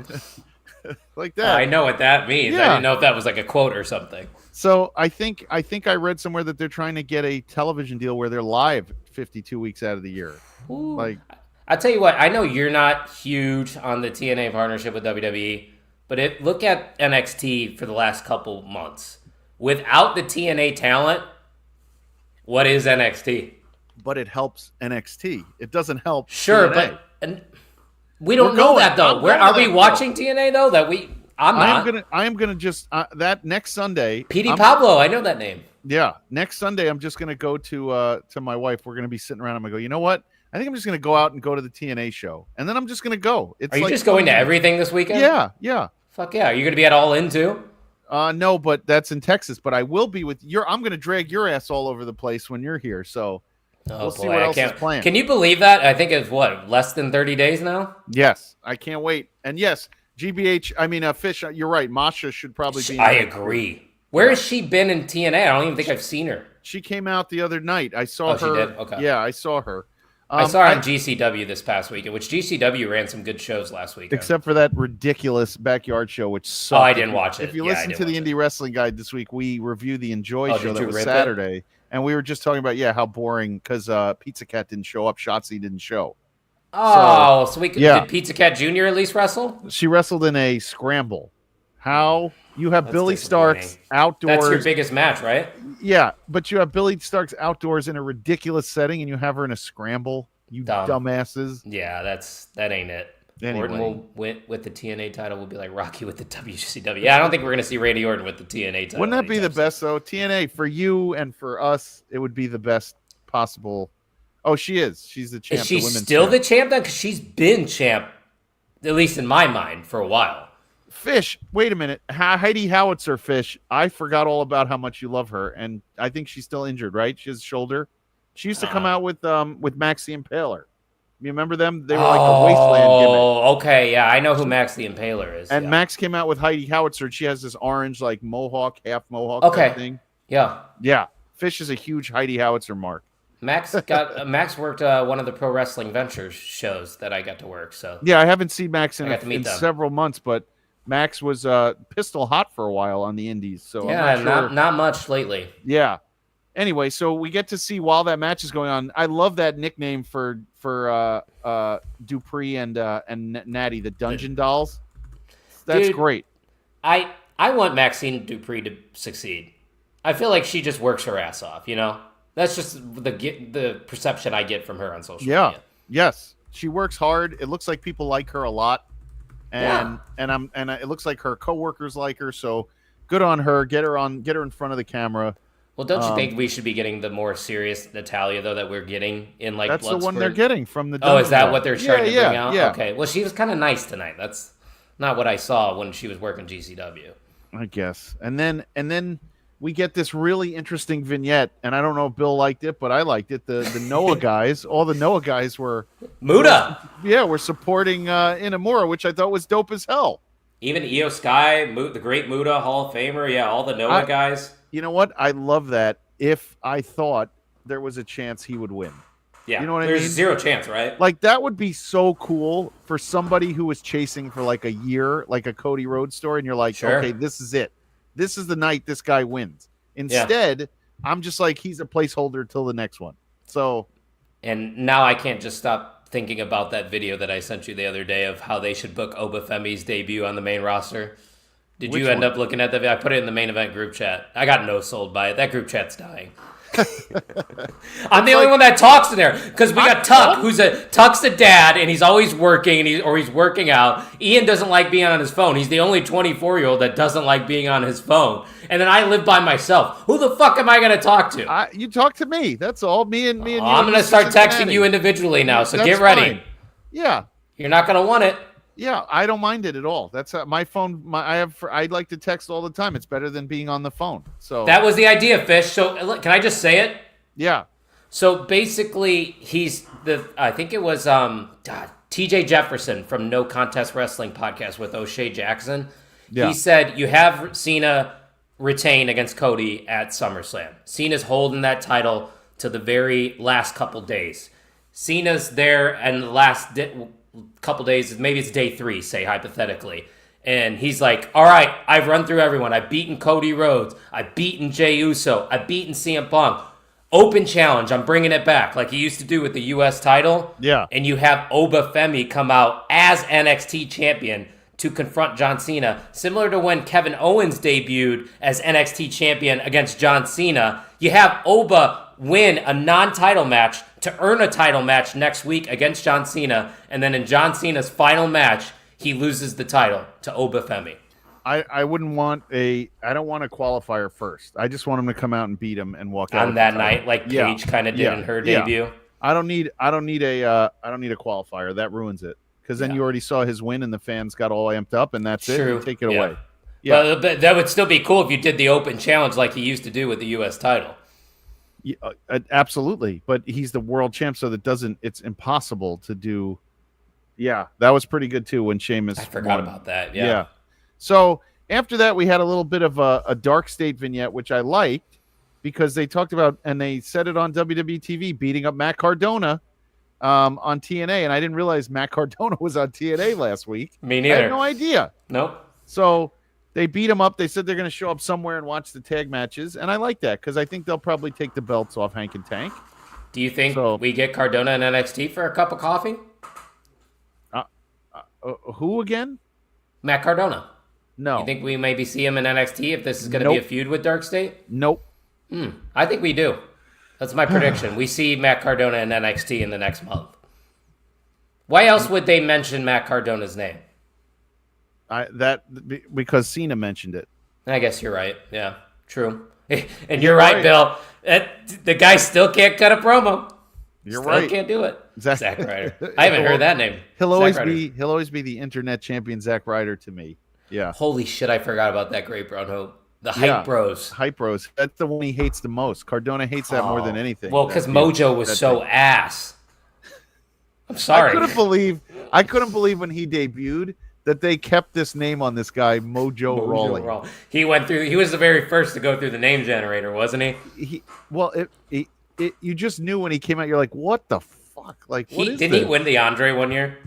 Like that. I know what that means. Yeah. I didn't know if that was like a quote or something. So I think I read somewhere that they're trying to get a television deal where they're live 52 weeks out of the year. Ooh. Like, I'll tell you what. I know you're not huge on the TNA partnership with WWE, but look at NXT for the last couple months. Without the TNA talent, what is NXT? But it helps NXT. It doesn't help. Sure, TNA. but we don't know that though. Are we watching TNA though? I'm not. I am gonna just that next Sunday. Petey Pablo, I know that name. Yeah, next Sunday I'm just gonna go to my wife. We're gonna be sitting around. I'm gonna go. You know what? I think I'm just gonna go out and go to the TNA show, and then I'm just gonna go. Are you just going to everything this weekend? Yeah. Fuck yeah! Are you gonna be at All In too? No, but that's in Texas. But I will be with your. I'm gonna drag your ass all over the place when you're here. So. We'll see what else is planned. Can you believe that? I think it's less than 30 days now? Yes, I can't wait. And yes, Fish, you're right. Masha should probably be. I agree. Where has she been in TNA? I don't even think I've seen her. She came out the other night. I saw her. She did? Okay. Yeah, I saw her. I saw her on GCW this past weekend, which GCW ran some good shows last weekend. Except for that ridiculous backyard show, which sucked. Oh, I didn't watch it. If you listen to the Indie Wrestling Guide this week, we reviewed the Enjoy show that was Saturday. And we were just talking about, how boring, because Pizza Cat didn't show up. Shotzi didn't show. Oh, did Pizza Cat Jr. at least wrestle? She wrestled in a scramble. How? You have Billy Starks outdoors. That's your biggest match, right? Yeah, but you have Billy Starks outdoors in a ridiculous setting, and you have her in a scramble. You dumbasses. Yeah, that ain't it. Anyway. Orton will win with the TNA title. Will be like Rocky with the WCW. Yeah, I don't think we're going to see Randy Orton with the TNA title. Wouldn't that be the best, though? TNA, for you and for us, it would be the best possible. Oh, she is. She's the champ. Is she still the champ then? Because she's been champ, at least in my mind, for a while. Fish, wait a minute. Heidi Howitzer, Fish. I forgot all about how much you love her, and I think she's still injured, right? She has a shoulder. She used to come out with Max the Impaler. You remember them? They were like a Wasteland gimmick. Oh, okay. Yeah, I know who Max the Impaler is. And Max came out with Heidi Howitzer, and she has this orange, like, mohawk, half mohawk type thing. Yeah. Yeah. Fish is a huge Heidi Howitzer mark. Max worked one of the Pro Wrestling Ventures shows that I got to work. So yeah, I haven't seen Max in several months, but Max was pistol hot for a while on the indies. So yeah, I'm not sure. not much lately. Yeah. Anyway, so we get to see while that match is going on. I love that nickname for Dupree and Natty, the Dungeon Dolls. That's great. I want Maxine Dupree to succeed. I feel like she just works her ass off, you know? That's just the perception I get from her on social media. Yes. She works hard. It looks like people like her a lot. And it looks like her coworkers like her, so good on her. Get her in front of the camera. Well, don't you think we should be getting the more serious Natalia though that we're getting in like that's Bloodsport? The one they're getting from the Oh, is that what they're trying to bring out? Yeah. Okay. Well, she was kind of nice tonight. That's not what I saw when she was working GCW. I guess. And then we get this really interesting vignette, and I don't know if Bill liked it, but I liked it. The Noah guys, all the Noah guys were Muda. We're supporting Inamura, which I thought was dope as hell. Even Io Sky, the great Muda, Hall of Famer, all the Noah guys. You know what? I love that. If I thought there was a chance he would win. Yeah, you know what I mean? mean? There's zero chance, right? Like, that would be so cool for somebody who was chasing for like a year, like a Cody Rhodes story, and you're like, okay, this is it. This is the night this guy wins. Instead, I'm just like, he's a placeholder till the next one. So, and now I can't just stop thinking about that video that I sent you the other day of how they should book Obafemi's debut on the main roster. Did you end up looking at that video? I put it in the main event group chat. I got no sold by it. That group chat's dying. I'm the only one that talks in there because we got Tuck, Tuck's the dad, and he's always working, and he's working out. Ian doesn't like being on his phone. He's the only 24-year-old that doesn't like being on his phone. And then I live by myself. Who the fuck am I going to talk to? You talk to me. That's all. Me and you. I'm going to start texting you individually now. So get ready. Fine. Yeah, you're not going to want it. Yeah, I don't mind it at all. That's my phone. I like to text all the time. It's better than being on the phone. So that was the idea, Fish. So can I just say it? Yeah. So basically, I think it was TJ Jefferson from No Contest Wrestling podcast with O'Shea Jackson. Yeah. He said you have Cena retain against Cody at SummerSlam. Cena's holding that title to the very last couple days. Cena's there, and the last couple days, maybe it's day 3, say hypothetically, and he's like, all right, I've run through everyone. I've beaten Cody Rhodes. I've beaten Jey Uso. I've beaten CM Punk. Open challenge. I'm bringing it back like he used to do with the U.S. title. Yeah. And you have Obafemi come out as NXT champion to confront John Cena, similar to when Kevin Owens debuted as NXT champion against John Cena. You have Oba win a non-title match to earn a title match next week against John Cena, and then in John Cena's final match, he loses the title to Obafemi. I don't want a qualifier first. I just want him to come out and beat him and walk out on that night, like Paige kind of did in her debut. I don't need a qualifier. That ruins it. Because then you already saw his win and the fans got all amped up, and that's it. You take it away. Yeah. But that would still be cool if you did the open challenge like he used to do with the U.S. title. Yeah, absolutely. But he's the world champ, so it's impossible to do. Yeah, that was pretty good too when Sheamus I forgot about that. Yeah. So after that, we had a little bit of a Dark State vignette, which I liked because they talked about, and they said it on WWE TV, beating up Matt Cardona on TNA, and I didn't realize Matt Cardona was on TNA last week. Me neither. I had no idea. Nope. So they beat him up. They said they're going to show up somewhere and watch the tag matches, and I like that because I think they'll probably take the belts off Hank and Tank. Do you think we get Cardona in NXT for a cup of coffee? Who again? Matt Cardona. No. You think we maybe see him in NXT if this is going to be a feud with Dark State? Nope. I think we do. That's my prediction. We see Matt Cardona in NXT in the next month. Why else would they mention Matt Cardona's name? Because Cena mentioned it. I guess you're right. Yeah, true. And you're right, Bill. The guy still can't cut a promo. You're still right. Can't do it. Zack Ryder. I haven't heard that name. He'll always be the internet champion Zack Ryder to me. Yeah. Holy shit! I forgot about that great brown hope. The Hype Bros. Hype Bros. That's the one he hates the most. Cardona hates that more than anything. Well, because Mojo was so ass. I'm sorry. I couldn't believe when he debuted that they kept this name on this guy, Mojo Rawley. He was the very first to go through the name generator, wasn't he? You just knew when he came out. You're like, what the fuck? Like, didn't he win the Andre one year?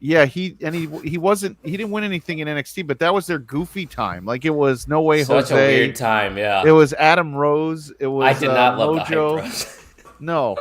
Yeah, he didn't win anything in NXT, but that was their goofy time. Like, it was Jose. Such a weird time, yeah. It was Adam Rose. It was I did not love Mojo. the Hype Bros. No.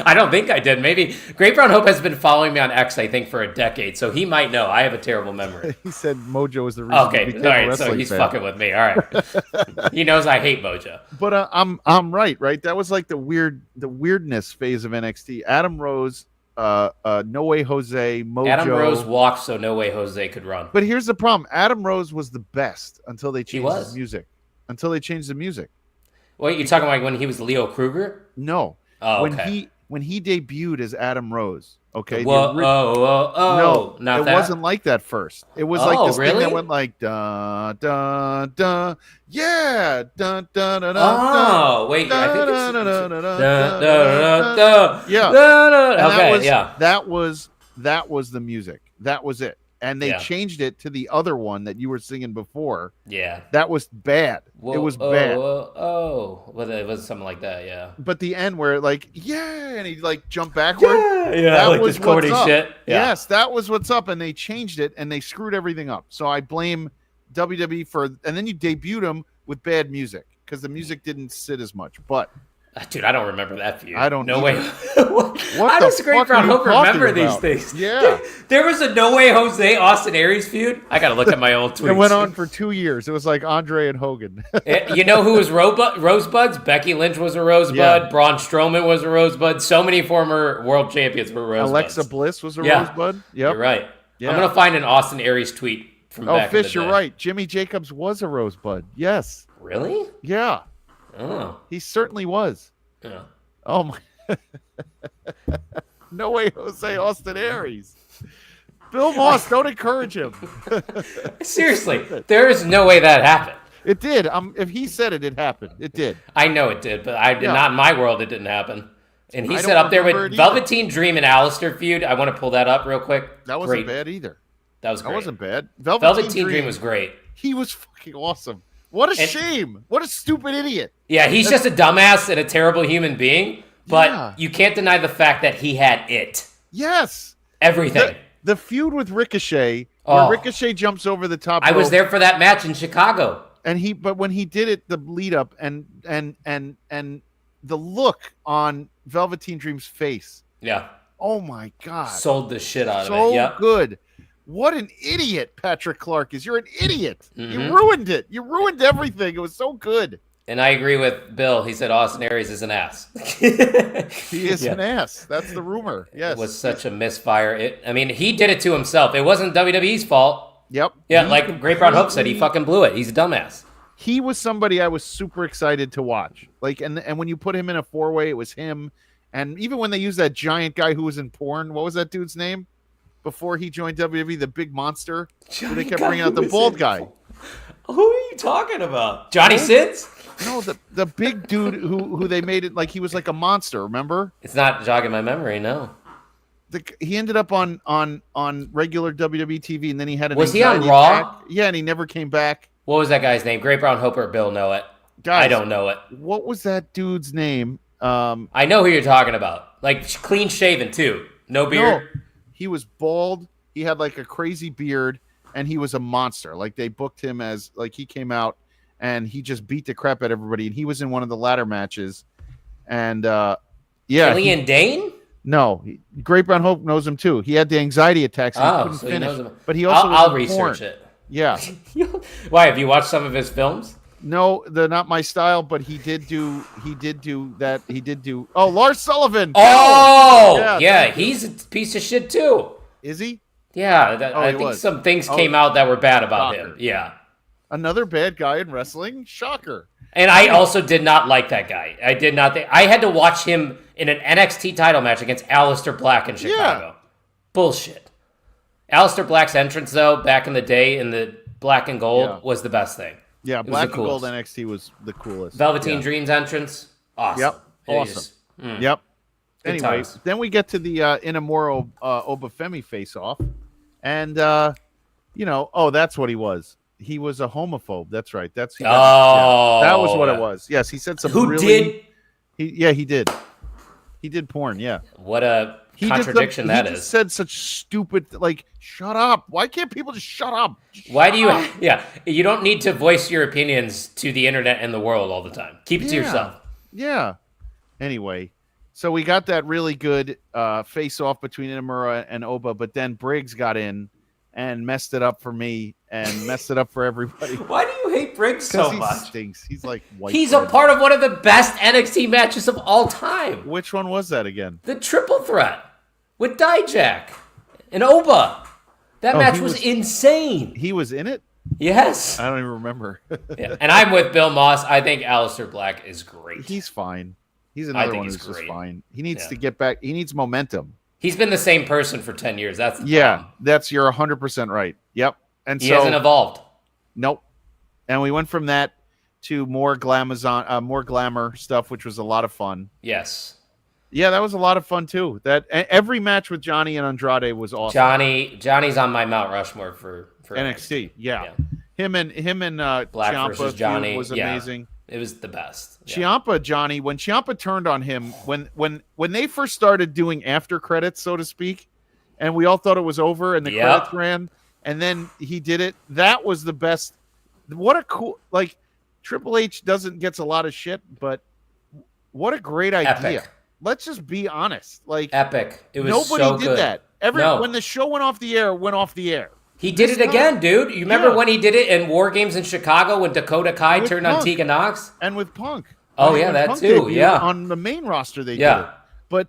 I don't think I did. Maybe Great Brown Hope has been following me on X, I think, for a decade, so he might know. I have a terrible memory. He said Mojo is the reason. Okay, all right, so he's fucking with me. All right, he knows I hate Mojo. But I'm right. That was like the weirdness phase of NXT. Adam Rose, No Way Jose, Mojo. Adam Rose walked so No Way Jose could run. But here's the problem: Adam Rose was the best until they changed his music. Well, you're talking about when he was Leo Kruger? No. Oh, okay. When he debuted as Adam Rose, okay. No, it wasn't like that first. It was like this thing that went like da da da, yeah, da da da da. Oh, wait, I think it's yeah. Okay, yeah. That was the music. That was it. And they changed it to the other one that you were singing before. Yeah. That was bad. It was bad. Well, it was something like that, yeah. But the end where and he like jumped backward. Yeah, that like was this Cody shit. Yeah. Yes, that was what's up. And they changed it and they screwed everything up. So I blame WWE and then you debuted him with bad music because the music didn't sit as much. But dude, I don't remember that feud. I don't know. No way. How does Great Brown Hope remember these things? Yeah. There was a No Way Jose Austin Aries feud. I got to look at my old tweets. It went on for 2 years. It was like Andre and Hogan. You know who was Rosebuds? Becky Lynch was a Rosebud. Yeah. Braun Strowman was a Rosebud. So many former world champions were Rosebuds. Alexa Bliss was a Rosebud. Yep. You're right. Yeah. I'm going to find an Austin Aries tweet from back in the day. You're right. Jimmy Jacobs was a Rosebud. Yes. Really? Yeah. Oh. He certainly was. Yeah. Oh my! No Way Jose Austin Aries. Bill Moss, don't encourage him. Seriously, there is no way that happened. It did. If he said it, it happened. It did. I know it did, but not in my world. It didn't happen. And he said up there with Velveteen Dream and Alistair feud. I want to pull that up real quick. That wasn't bad either. That was great. That wasn't bad. Velveteen Dream was great. He was fucking awesome. What a shame. What a stupid idiot. Yeah, he's just a dumbass and a terrible human being, but you can't deny the fact that he had it. Yes. Everything. The feud with Ricochet, where Ricochet jumps over the top rope. I was there for that match in Chicago. But when he did it, the lead up and the look on Velveteen Dream's face. Yeah. Oh my God. Sold the shit out of it. So good. What an idiot Patrick Clark is. You're an idiot. Mm-hmm. You ruined it. You ruined everything. It was so good. And I agree with Bill. He said Austin Aries is an ass. He is an ass. That's the rumor. Yes. It was such a misfire. He did it to himself. It wasn't WWE's fault. Yep. Yeah, like Great Brown Hope said, he fucking blew it. He's a dumbass. He was somebody I was super excited to watch. Like, and when you put him in a 4-way, it was him. And even when they used that giant guy who was in porn, what was that dude's name? Before he joined WWE, the big monster. Who they kept bringing out the bald guy. Who are you talking about? Johnny Sins? No, the big dude who they made it like he was like a monster. Remember? It's not jogging my memory. No. He ended up on regular WWE TV, and then he had an was he on Raw? Attack. Yeah, and he never came back. What was that guy's name? Great Brown Hope or Bill know it? Guys, I don't know it. What was that dude's name? I know who you're talking about. Like clean shaven too, no beard. No. He was bald. He had like a crazy beard, and he was a monster. Like they booked him as like he came out and he just beat the crap out of everybody. And he was in one of the ladder matches. And Killian Dane? No, Great Brown Hope knows him too. He had the anxiety attacks. And he couldn't finish. He knows him. But he also I'll research it. Yeah. Why? Have you watched some of his films? No, they're not my style, but he did do that. He did do. Oh, Lars Sullivan. Oh, yeah, he's a piece of shit too. Is he? Yeah, I think some things came out that were bad about him. Yeah. Another bad guy in wrestling. Shocker. And I also did not like that guy. I did not think I had to watch him in an NXT title match against Aleister Black in Chicago. Yeah. Bullshit. Aleister Black's entrance though, back in the day in the black and gold was the best thing. Yeah, black and gold NXT was the coolest. Velveteen Dream's entrance, awesome. Yep, awesome. Yep. Anyway, then we get to the Inamura Obafemi face-off, and that's what he was. He was a homophobe. That's right. That was what it was. Yes, he said some. He did. He did porn. Yeah. What a contradiction that is. He just said such stupid, like, shut up. Why can't people just shut up? Why do you? Yeah, you don't need to voice your opinions to the internet and the world all the time. Keep it to yourself. Yeah. Anyway, So we got that really good face-off between Inamura and Oba, but then Briggs got in and messed it up for me and messed it up for everybody. Why do you hate Briggs so much? He stinks. He's like white. He's a part of one of the best NXT matches of all time. Which one was that again? The triple threat with Dijak and Oba. That match was insane. He was in it? Yes. I don't even remember. Yeah. And I'm with Bill Moss. I think Aleister Black is great. He's fine. He's another one who's just fine. He needs to get back. He needs momentum. He's been the same person for 10 years. That's the problem. You're 100% right. Yep. And he hasn't evolved. Nope. And we went from that to more glamour stuff, which was a lot of fun. Yes. Yeah, that was a lot of fun too. That every match with Johnny and Andrade was awesome. Johnny's on my Mount Rushmore for NXT. Yeah. Him and Black Ciampa versus Johnny was amazing. It was the best. Ciampa, Johnny, when Ciampa turned on him, when they first started doing after credits, so to speak, and we all thought it was over and the credits ran, and then he did it, that was the best. What a cool, like, Triple H gets a lot of shit, but what a great idea. Epic. Let's just be honest. Like, epic. It was nobody so did good. that. When the show went off the air. He did it again, dude. You remember when he did it in War Games in Chicago when Dakota Kai turned on Tegan Nox? And with Punk. Oh, yeah, that too. Yeah. On the main roster, they did it. But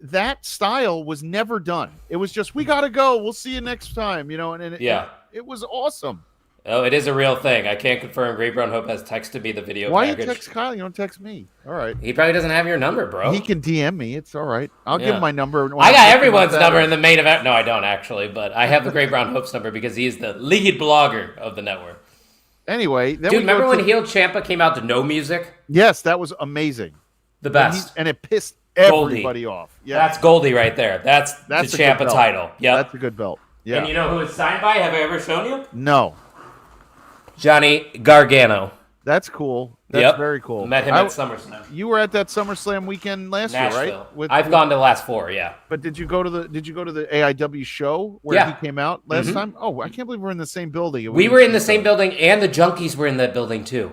that style was never done. It was just, we got to go. We'll see you next time. You know, and it was awesome. Oh, it is a real thing. I can't confirm. Great Brown Hope has texted me the video package. Why you text Kyle? You don't text me. All right. He probably doesn't have your number, bro. He can DM me. It's all right. I'll give him my number. I got everyone's number in the main event. No, I don't actually, but I have the Great Brown Hope's number because he's the lead blogger of the network. Anyway, dude, remember when Heel Ciampa came out to no music? Yes, that was amazing. The best. And it pissed everybody off. Yeah. That's Goldie right there. That's the Ciampa title. Yeah. That's a good belt. Yeah. And you know who it's signed by? Have I ever shown you? No. Johnny Gargano. That's cool. That's very cool. Met him at SummerSlam. You were at that SummerSlam weekend last year, right? I've gone to the last 4, yeah. But did you go to the AIW show where he came out last time? Oh, I can't believe we're in the same building. We were in the same building, and the Junkies were in that building too.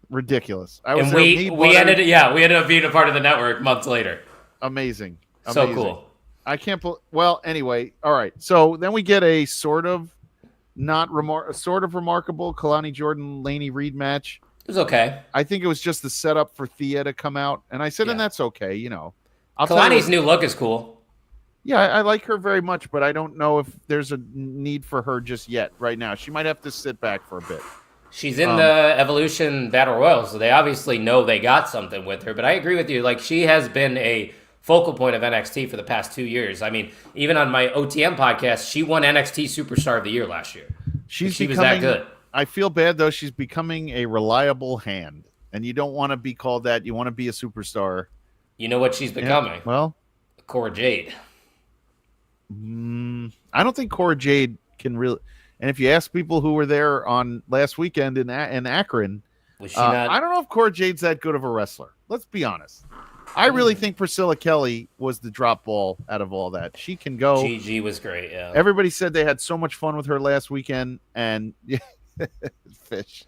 Ridiculous. We ended up being a part of the network months later. Amazing. So cool. I can't. Well, anyway, all right. So then we get a sort of remarkable Kalani Jordan Laney Reed match. It was okay. I think it was just the setup for Thea to come out, and I said, and that's okay. You know, Kalani's new look is cool. Yeah, I like her very much, but I don't know if there's a need for her just yet. Right now, she might have to sit back for a bit. She's in the Evolution Battle Royal, so they obviously know they got something with her. But I agree with you. Like, she has been a focal point of NXT for the past 2 years. I mean, even on my OTM podcast, she won NXT Superstar of the Year last year. She was that good. I feel bad, though. She's becoming a reliable hand, and you don't want to be called that. You want to be a superstar. You know what she's becoming? Yeah, well, Cora Jade. I don't think Cora Jade can really. And if you ask people who were there on last weekend in Akron, was she not? I don't know if Cora Jade's that good of a wrestler. Let's be honest. I really think Priscilla Kelly was the drop ball out of all that. She can go. GG was great, yeah. Everybody said they had so much fun with her last weekend, and fish.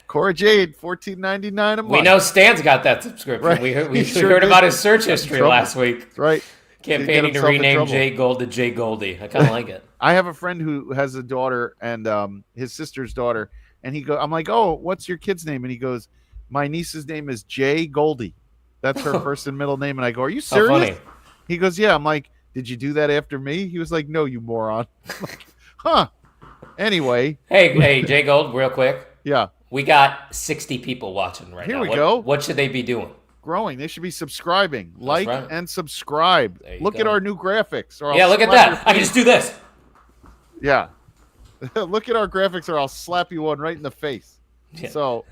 Cora Jade, $14.99 a month. We know Stan's got that subscription. Right. We heard about his search history last week. That's right. Campaigning to rename Jay Gold to Jay Goldie. I kind of like it. I have a friend who has a daughter, and his sister's daughter, and I'm like, oh, what's your kid's name? And he goes, my niece's name is Jay Goldie. That's her first and middle name. And I go, are you serious? Funny. He goes, yeah. I'm like, did you do that after me? He was like, no, you moron. I'm like, huh. Anyway. Hey, Jay Gold, real quick. Yeah. We got 60 people watching right now. Here we go. What should they be doing? Growing. They should be subscribing. And subscribe. Look at our new graphics. Or look at that. I can just do this. Yeah. Look at our graphics or I'll slap you one right in the face. Yeah. So,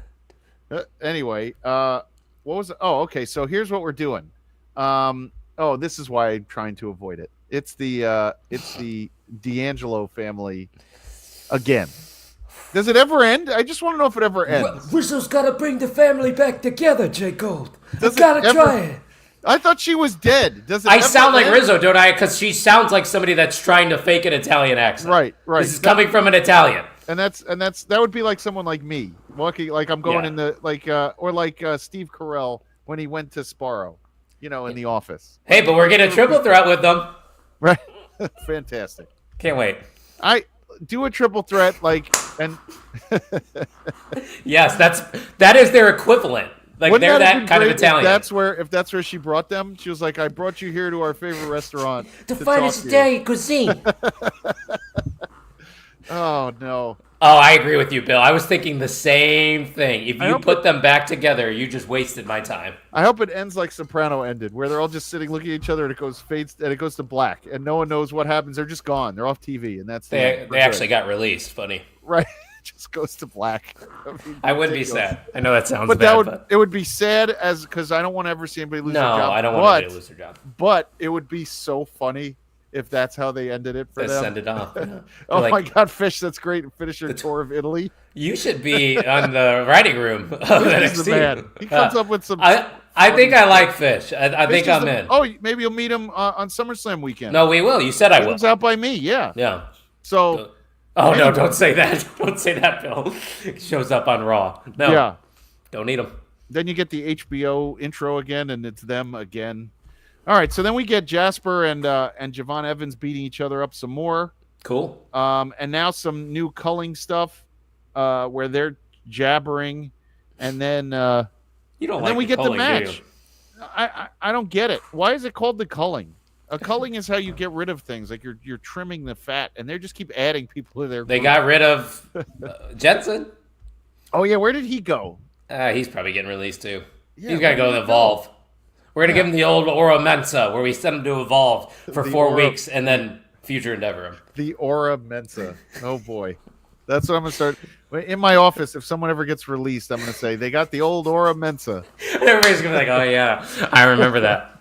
anyway, what was it? Oh, okay. So here's what we're doing. This is why I'm trying to avoid it. It's the D'Angelo family again. Does it ever end? I just want to know if it ever ends. Rizzo's got to bring the family back together, J. Gold. Gotta try it. I thought she was dead. Does it? I sound like Rizzo, don't I? Because she sounds like somebody that's trying to fake an Italian accent. Right. This is coming from an Italian. And that would be like someone like me walking, like I'm going in the or like Steve Carell when he went to Sparrow, in the office. Hey, but we're getting a triple threat with them. Right. Fantastic. Can't wait. I do a triple threat and yes, that is their equivalent. Like they're that kind of Italian. If that's where she brought them. She was like, I brought you here to our favorite restaurant. The finest Italian cuisine. Oh no. Oh, I agree with you, Bill. I was thinking the same thing. If you put them back together, you just wasted my time. I hope it ends like Soprano ended, where they're all just sitting looking at each other and it goes to black and no one knows what happens. They're just gone. They're off TV and that's they actually got released. Funny. Right. It just goes to black. I wouldn't be sad. I know that sounds bad. It would be sad because I don't want to ever see anybody lose their job. No, I don't want anybody to lose their job. But it would be so funny if that's how they ended it for them. Send it off. Yeah. Oh my God, Fish, that's great. Finish your tour of Italy. You should be on the writing room of NXT. The man. He comes up with some. I think I like Fish. I think I'm in. Oh, maybe you'll meet him on SummerSlam weekend. No, we will. You said I will. He comes out by me, yeah. Yeah. So. Oh, no, don't say that. Don't say that, Bill. He shows up on Raw. No. Yeah. Don't need him. Then you get the HBO intro again, and it's them again. All right, so then we get Jasper and Javon Evans beating each other up some more. Cool. And now some new culling stuff where they're jabbering, and then you don't. And like then we get culling, the match. I don't get it. Why is it called the culling? A culling is how you get rid of things, like you're trimming the fat, and they just keep adding people to their group. They got rid of Jensen. Oh yeah, where did he go? He's probably getting released too. Yeah, he's got to go to Evolve. We're going to give him the old Aura Mensa, where we send him to Evolve for 4 weeks, and then Future Endeavor him. The Aura Mensa. Oh, boy. That's what I'm going to start. In my office, if someone ever gets released, I'm going to say, they got the old Aura Mensa. Everybody's going to be like, oh, yeah, I remember that.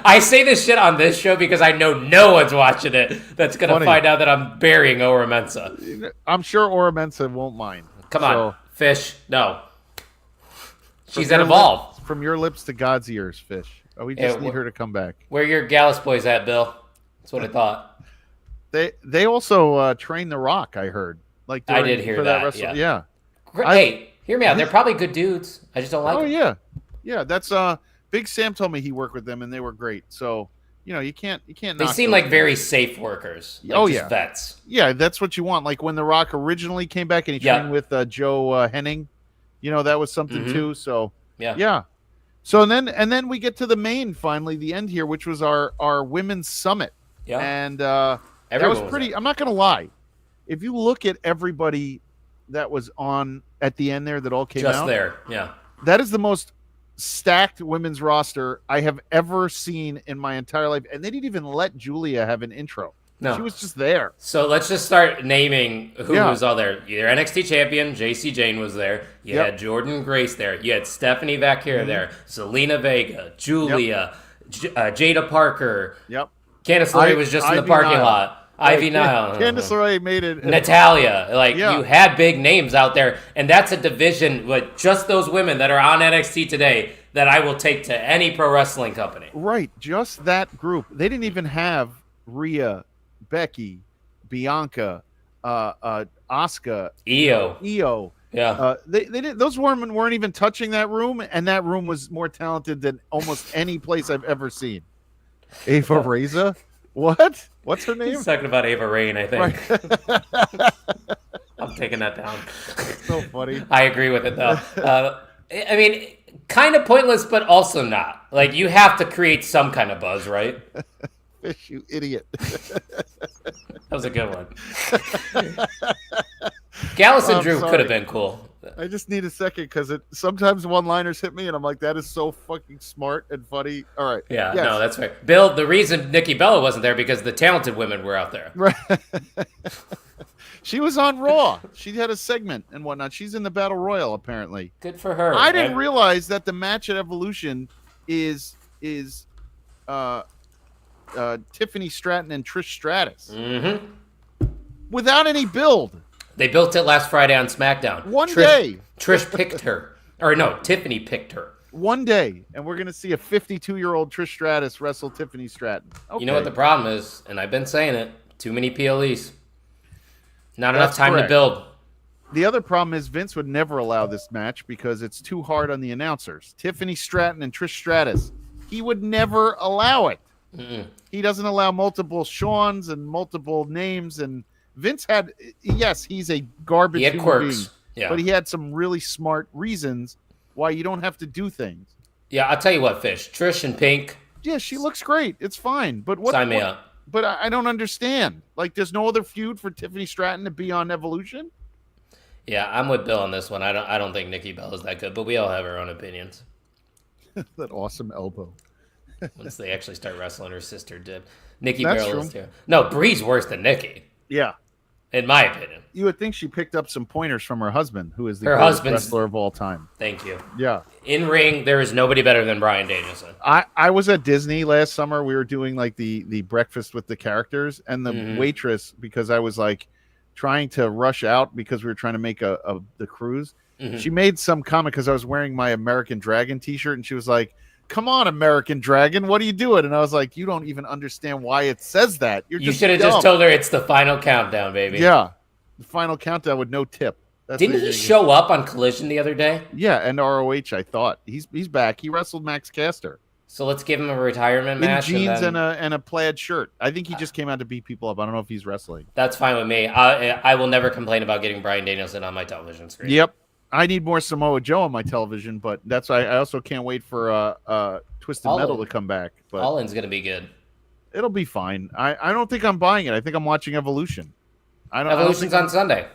I say this shit on this show because I know no one's watching it that's going to find out that I'm burying Aura Mensa. I'm sure Aura Mensa won't mind. Come on, Fish. No. She's at Evolve. From your lips to God's ears, Fish. Oh, we just need her to come back. Where your Gallus boys at, Bill? That's what I thought. They also train The Rock, I heard. Like I did hear that. Yeah. Hey, hear me out. They're probably good dudes. I just don't like them. Oh, yeah. That's Big Sam told me he worked with them, and they were great. So, you can't They seem like very safe workers. Like vets. Yeah, that's what you want. Like when The Rock originally came back and he trained with Joe Henning, that was something too. So, yeah. So and then we get to the main, finally, the end here, which was our women's summit. Yeah. And that was pretty. I'm not going to lie. If you look at everybody that was on at the end there that all came out. Just there, yeah. That is the most stacked women's roster I have ever seen in my entire life. And they didn't even let Julia have an intro. No. She was just there. So let's just start naming who was all there. Your NXT champion, JC Jane, was there. You had Jordan Grace there. You had Stephanie Vaquer there. Selena Vega, Julia, Jada Parker. Yep. Candice LeRae was just in the parking lot. Ivy Nile. Candice LeRae made it. Natalia. You had big names out there. And that's a division with just those women that are on NXT today that I will take to any pro wrestling company. Right. Just that group. They didn't even have Rhea, Becky, Bianca, Asuka, Io. Yeah. They didn't. Those women weren't even touching that room, and that room was more talented than almost any place I've ever seen. Ava Reza? What? What's her name? He's talking about Ava Rain, I think. Right. I'm taking that down. So funny. I agree with it, though. I mean, kind of pointless, but also not. Like, you have to create some kind of buzz, right? Fish, you idiot. That was a good one. Gallus and Drew could have been cool. I just need a second because sometimes one-liners hit me and I'm like, that is so fucking smart and funny. All right. Yeah, no, that's right. Bill, the reason Nikki Bella wasn't there because the talented women were out there. Right. She was on Raw. She had a segment and whatnot. She's in the Battle Royal, apparently. Good for her. I didn't realize that the match at Evolution is Tiffany Stratton and Trish Stratus. Mm-hmm. Without any build. They built it last Friday on SmackDown. One day. Trish picked her. Or no, Tiffany picked her. One day. And we're going to see a 52-year-old Trish Stratus wrestle Tiffany Stratton. Okay. You know what the problem is? And I've been saying it. Too many PLEs. Not enough time to build. The other problem is Vince would never allow this match because it's too hard on the announcers. Tiffany Stratton and Trish Stratus. He would never allow it. Mm-mm. He doesn't allow multiple Shawns and multiple names. And Vince had, yes, he's a garbage human quirks. Being, but he had some really smart reasons why you don't have to do things. Yeah, I'll tell you what, Fish. Trish and Pink. Yeah, she looks great. It's fine. But sign me up. But I don't understand. Like, there's no other feud for Tiffany Stratton to be on Evolution? Yeah, I'm with Bill on this one. I don't think Nikki Bella is that good, but we all have our own opinions. That awesome elbow. Once they actually start wrestling, her sister did. Nikki Bella is too. No, Bree's worse than Nikki. Yeah. In my opinion. You would think she picked up some pointers from her husband, who is the greatest wrestler of all time. Thank you. Yeah. In ring, there is nobody better than Bryan Danielson. I was at Disney last summer. We were doing like the breakfast with the characters, and the waitress, because I was like trying to rush out because we were trying to make the cruise. Mm-hmm. She made some comment because I was wearing my American Dragon t-shirt, and she was like, "Come on, American Dragon, what are you doing?" And I was like, "You don't even understand why it says that. You should have just told her it's the final countdown, baby." Yeah, the final countdown with no tip. Didn't he show up on Collision the other day? Yeah, and ROH. I thought he's back. He wrestled Max Caster. So let's give him a retirement match. In jeans and a plaid shirt. I think he just came out to beat people up. I don't know if he's wrestling. That's fine with me. I will never complain about getting Bryan Danielson on my television screen. Yep. I need more Samoa Joe on my television, but that's why I also can't wait for Twisted Metal to come back. But All In's going to be good. It'll be fine. I don't think I'm buying it. I think I'm watching Evolution. Evolution's on Sunday.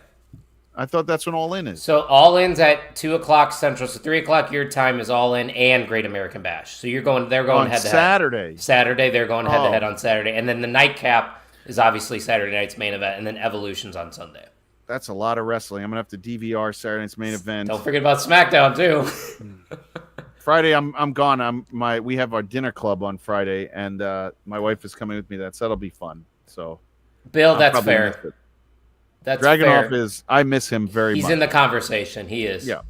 I thought that's when All In is. So All In's at 2:00 Central. So 3:00 your time is All In and Great American Bash. So they're going head to head. Saturday, they're going head to head on Saturday. And then the nightcap is obviously Saturday night's main event, and then Evolution's on Sunday. That's a lot of wrestling. I'm gonna have to DVR Saturday night's main event. Don't forget about SmackDown too. Friday, I'm gone. We have our dinner club on Friday, and my wife is coming with me. That'll be fun. So, Bill, that's fair. That's Dragunov fair. I miss him very much. He's in the conversation. He is. Yeah.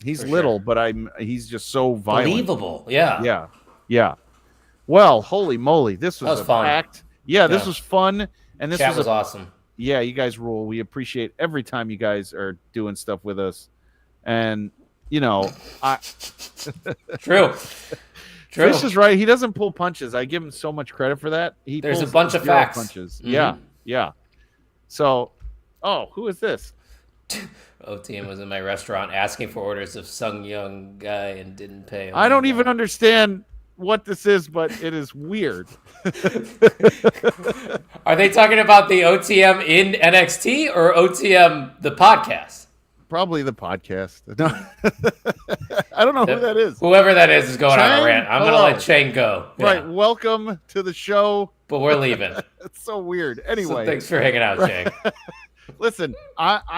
He's little, but he's just so violent. Believable. Yeah. Yeah. Well, holy moly. This was fun. Packed. Yeah, this was fun. And this Chat was awesome. Yeah, you guys rule. We appreciate every time you guys are doing stuff with us. And, True. Fish is right. He doesn't pull punches. I give him so much credit for that. There's a bunch of facts. Punches. Mm-hmm. Yeah. So, who is this? OTM was in my restaurant asking for orders of some young guy and didn't pay. I don't even understand what this is, but it is weird. Are they talking about the OTM in NXT or OTM the podcast? Probably the podcast. No. I don't know who that is. Whoever that is going on a rant. I'm going to let Chang go. Yeah. Right. Welcome to the show. But we're leaving. It's so weird. Anyway. So thanks for hanging out, Chang. Listen,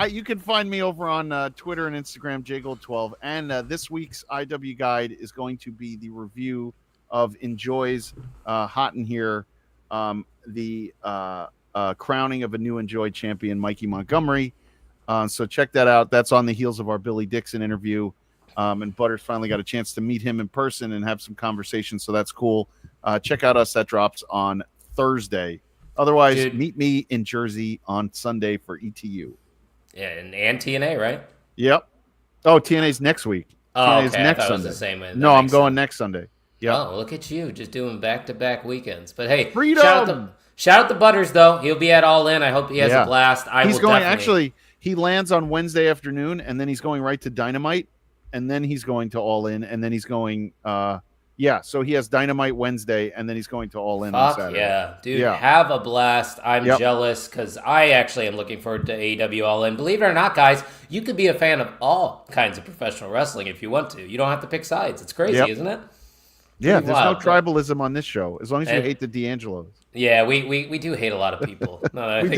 you can find me over on Twitter and Instagram, jgold12. And this week's IW Guide is going to be the review of Enjoy's Hot in Here, the crowning of a new Enjoy champion, Mikey Montgomery. So check that out. That's on the heels of our Billy Dixon interview. And Butters finally got a chance to meet him in person and have some conversations. So that's cool. Check out us. That drops on Thursday. Otherwise, meet me in Jersey on Sunday for ETU. Yeah, and TNA, right? Yep. Oh, TNA's next week. TNA's okay. next I thought Sunday. It was the same way. No, I'm going next Sunday. Yeah. Oh, look at you, just doing back-to-back weekends. But hey, freedom. Shout out to Butters though. He'll be at All In. I hope he has a blast. He's going. Actually, he lands on Wednesday afternoon, and then he's going right to Dynamite, and then he's going to All In, and then he's going. So he has Dynamite Wednesday, and then he's going to All In on Saturday. Yeah, dude, have a blast. I'm jealous because I actually am looking forward to AEW All In. Believe it or not, guys, you could be a fan of all kinds of professional wrestling if you want to. You don't have to pick sides. It's crazy, isn't it? Yeah, there's no tribalism on this show, as long as you hate the D'Angelos. Yeah, we do hate a lot of people. We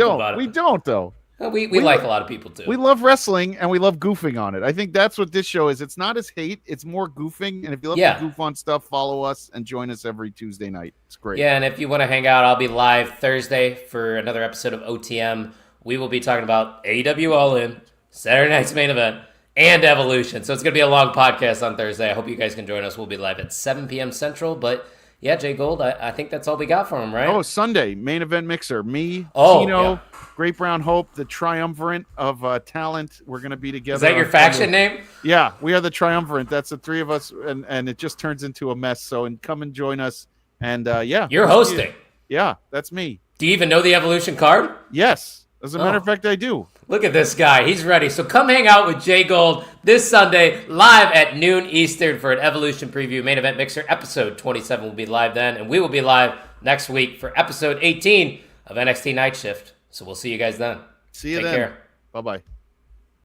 don't, though. We like a lot of people, too. We love wrestling, and we love goofing on it. I think that's what this show is. It's not as hate. It's more goofing. And if you love to goof on stuff, follow us and join us every Tuesday night. It's great. Yeah, and if you want to hang out, I'll be live Thursday for another episode of OTM. We will be talking about AEW All In, Saturday night's main event, and Evolution. So it's going to be a long podcast on Thursday. I hope you guys can join us. We'll be live at 7 p.m. Central. But, yeah, Jay Gold, I think that's all we got for him, right? Oh, Sunday, main event mixer. Me, Tino, Great Brown Hope, the triumvirate of talent. We're going to be together. Is that your faction name? Yeah, we are the triumvirate. That's the three of us, and it just turns into a mess. So, come and join us. And you're hosting. Yeah, that's me. Do you even know the Evolution card? Yes, as a matter of fact, I do. Look at this guy. He's ready. So come hang out with Jay Gold this Sunday, live at noon Eastern for an Evolution preview. Main Event Mixer episode 27 will be live then, and we will be live next week for episode 18 of NXT Night Shift. So we'll see you guys then. See you then. Take care. Bye-bye.